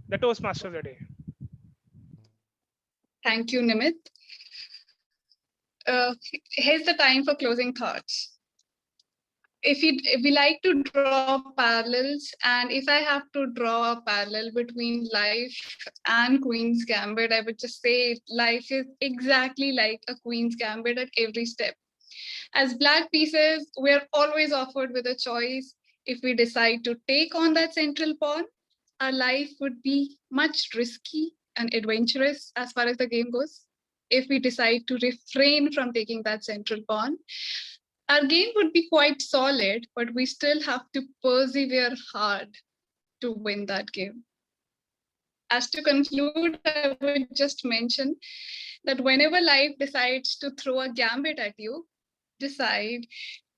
the Toastmaster of the day. Thank you, Nimit. Here's the time for closing thoughts. If we like to draw parallels, and if I have to draw a parallel between life and Queen's Gambit, I would just say life is exactly like a Queen's Gambit at every step. As Black pieces, we are always offered with a choice. If we decide to take on that central pawn, our life would be much risky and adventurous as far as the game goes. If we decide to refrain from taking that central pawn, our game would be quite solid, but we still have to persevere hard to win that game. As to conclude, I would just mention that whenever life decides to throw a gambit at you, decide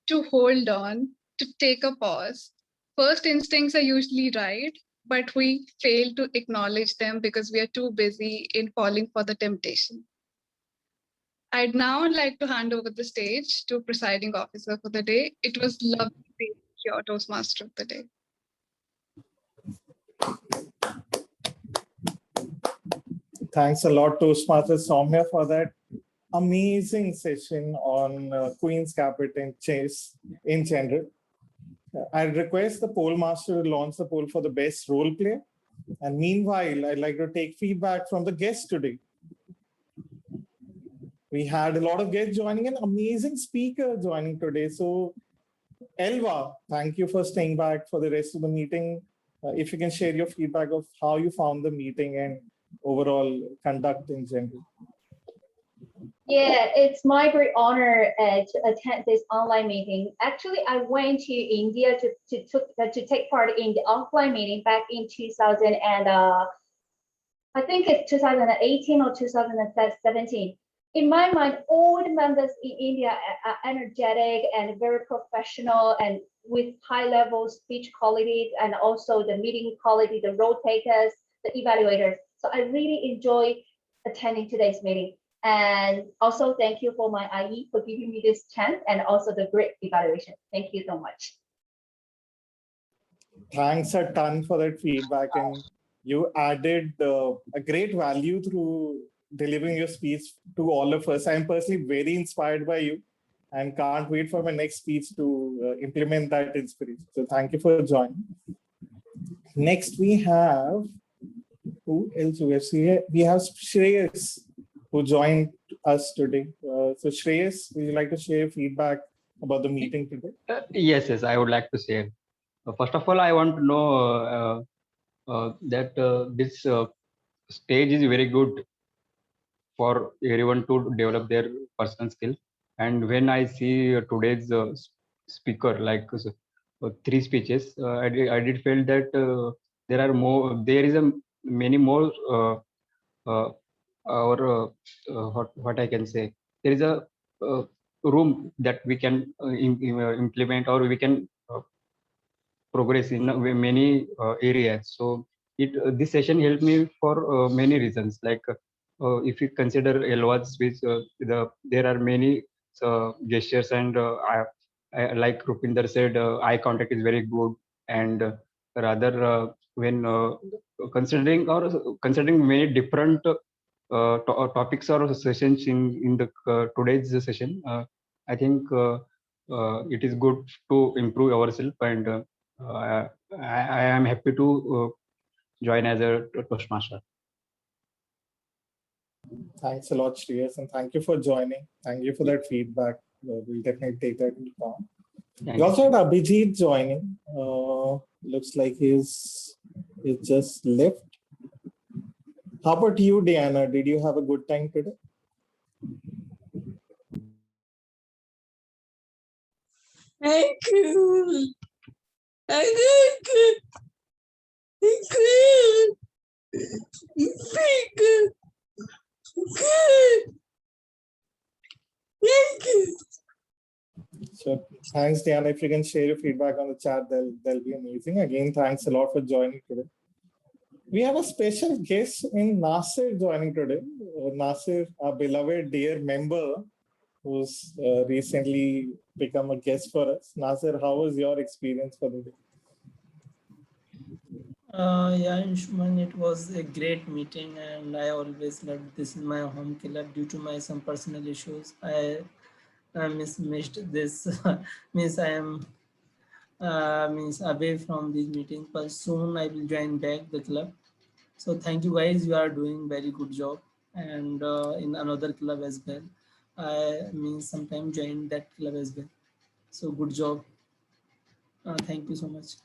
to hold on, to take a pause. First instincts are usually right, but we fail to acknowledge them because we are too busy in falling for the temptation. I'd now like to hand over the stage to Presiding Officer for the day. It was lovely being your Toastmaster of the day. Thanks a lot to Toastmaster Saumya for that amazing session on Queen's Gambit and chess in general. I request the poll master to launch the poll for the best role player. And meanwhile, I'd like to take feedback from the guests today. We had a lot of guests joining, an amazing speaker joining today. So, Elva, thank you for staying back for the rest of the meeting. If you can share your feedback of how you found the meeting and overall conduct in general. Yeah, it's my great honor to attend this online meeting. Actually, I went to India to take part in the offline meeting back in 2000 and I think it's 2018 or 2017. In my mind, all the members in India are energetic and very professional and with high-level speech quality and also the meeting quality, the role takers, the evaluators. So I really enjoy attending today's meeting. And also thank you for my IE for giving me this chance and also the great evaluation. Thank you so much. Thanks a ton for that feedback, and you added a great value through delivering your speech to all of us. I'm personally very inspired by you and can't wait for my next speech to implement that inspiration. So thank you for joining. Next we have, who else we have here? We have Shreyas, who joined us today. So Shreyas, would you like to share feedback about the meeting today? Yes, I would like to share. First of all, I want to know that this stage is very good for everyone to develop their personal skill. And when I see today's speaker, like 3 speeches, I did feel that there is many more what I can say. There is a room that we can implement or we can progress in many areas. So this session helped me for many reasons. Like if you consider Elva's speech, there are many gestures, and I, like Rupinder said, eye contact is very good. And rather, when considering many different topics or sessions in the today's session, I think it is good to improve ourselves, and I am happy to join as a Toastmaster. Thanks a lot, Shreyas, and thank you for joining. Thank you for that feedback. We'll definitely take that into account. We also had Abhijit joining. Looks like he's just left. How about you, Deanna? Did you have a good time today? Thank you. Thank you. So thanks, Deanna. If you can share your feedback on the chat, that'll be amazing. Again, thanks a lot for joining today. We have a special guest in Nasir joining today. Nasir, our beloved dear member, who's recently become a guest for us. Nasir, how was your experience for the day? Yeah, Anshuman, it was a great meeting, and I always loved this in my home club. Due to some personal issues, I missed this. Means I am away from these meetings, but soon I will join back the club. So thank you guys. You are doing very good job, and in another club as well. I sometime join that club as well. So good job. Thank you so much.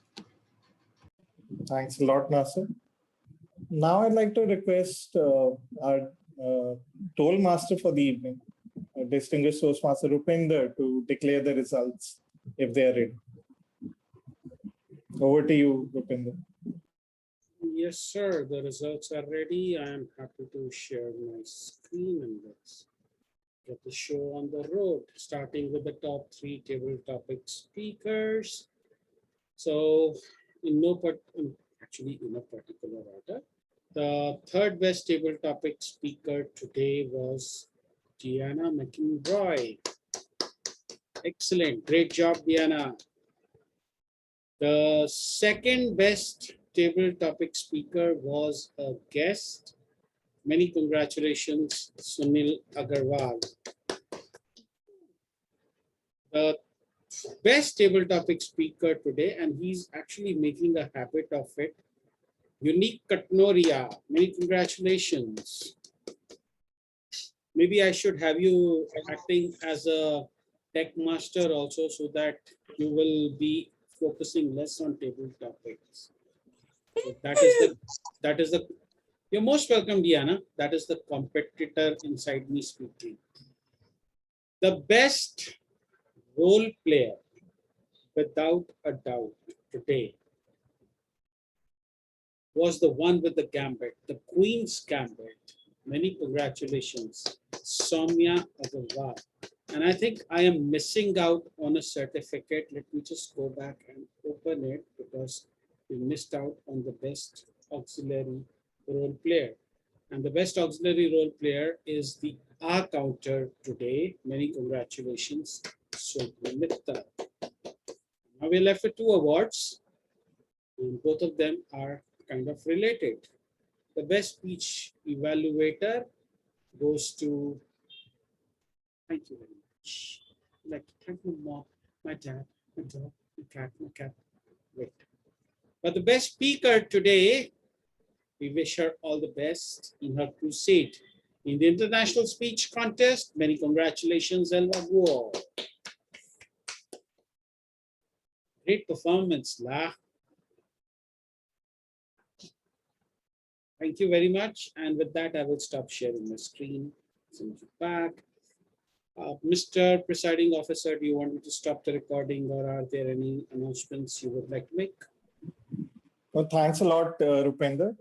Thanks a lot, Nasir. Now I'd like to request our Toastmaster for the evening, distinguished Toastmaster Rupinder, to declare the results if they are ready. Over to you, Rupinder. Yes, sir. The results are ready. I am happy to share my screen and let's get the show on the road, starting with the top 3 table topic speakers. So in a particular order, the third best table topic speaker today was Deanna McInroy. Excellent. Great job, Deanna. The second best table topic speaker was a guest, Many congratulations, Sunil Aggarwal. The best table topic speaker today, and he's actually making a habit of it. Unique Katnoria, many congratulations. Maybe I should have you acting as a tech master also, so that you will be focusing less on table topics. So that is the, you're most welcome, Deanna. That is the competitor inside me speaking. The best role player, without a doubt, today was the one with the Gambit, the Queen's Gambit. Many congratulations, Saumya Agarwal. And I think I am missing out on a certificate. Let me just go back and open it, because we missed out on the best auxiliary role player. And the best auxiliary role player is the R counter today. Many congratulations, Sumita. Now we're left with 2 awards, and both of them are kind of related. The best speech evaluator goes to, thank you very much. I'd like to thank my mom, my dad, my dog, my cat. Wait. But the best speaker today, we wish her all the best in her crusade in the International Speech Contest. Many congratulations, Elva Guo. Great performance, La. Thank you very much. And with that, I will stop sharing my screen. Send you back. Mr. Presiding Officer, do you want me to stop the recording, or are there any announcements you would like to make? Well, thanks a lot, Rupinder.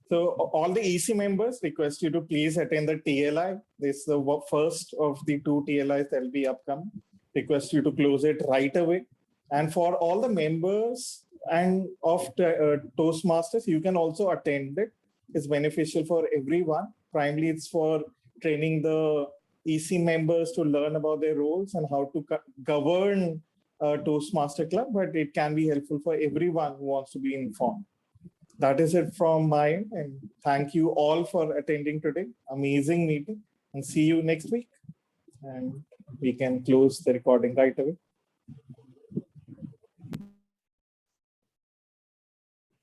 So all the EC members request you to please attend the TLI. This is the first of the 2 TLIs that will be upcoming. Request you to close it right away. And for all the members and of Toastmasters, you can also attend it. It's beneficial for everyone. Primarily, it's for training the EC members to learn about their roles and how to govern a Toastmaster club, but it can be helpful for everyone who wants to be informed. That is it from my end, and thank you all for attending today. Amazing meeting, and see you next week. And we can close the recording right away.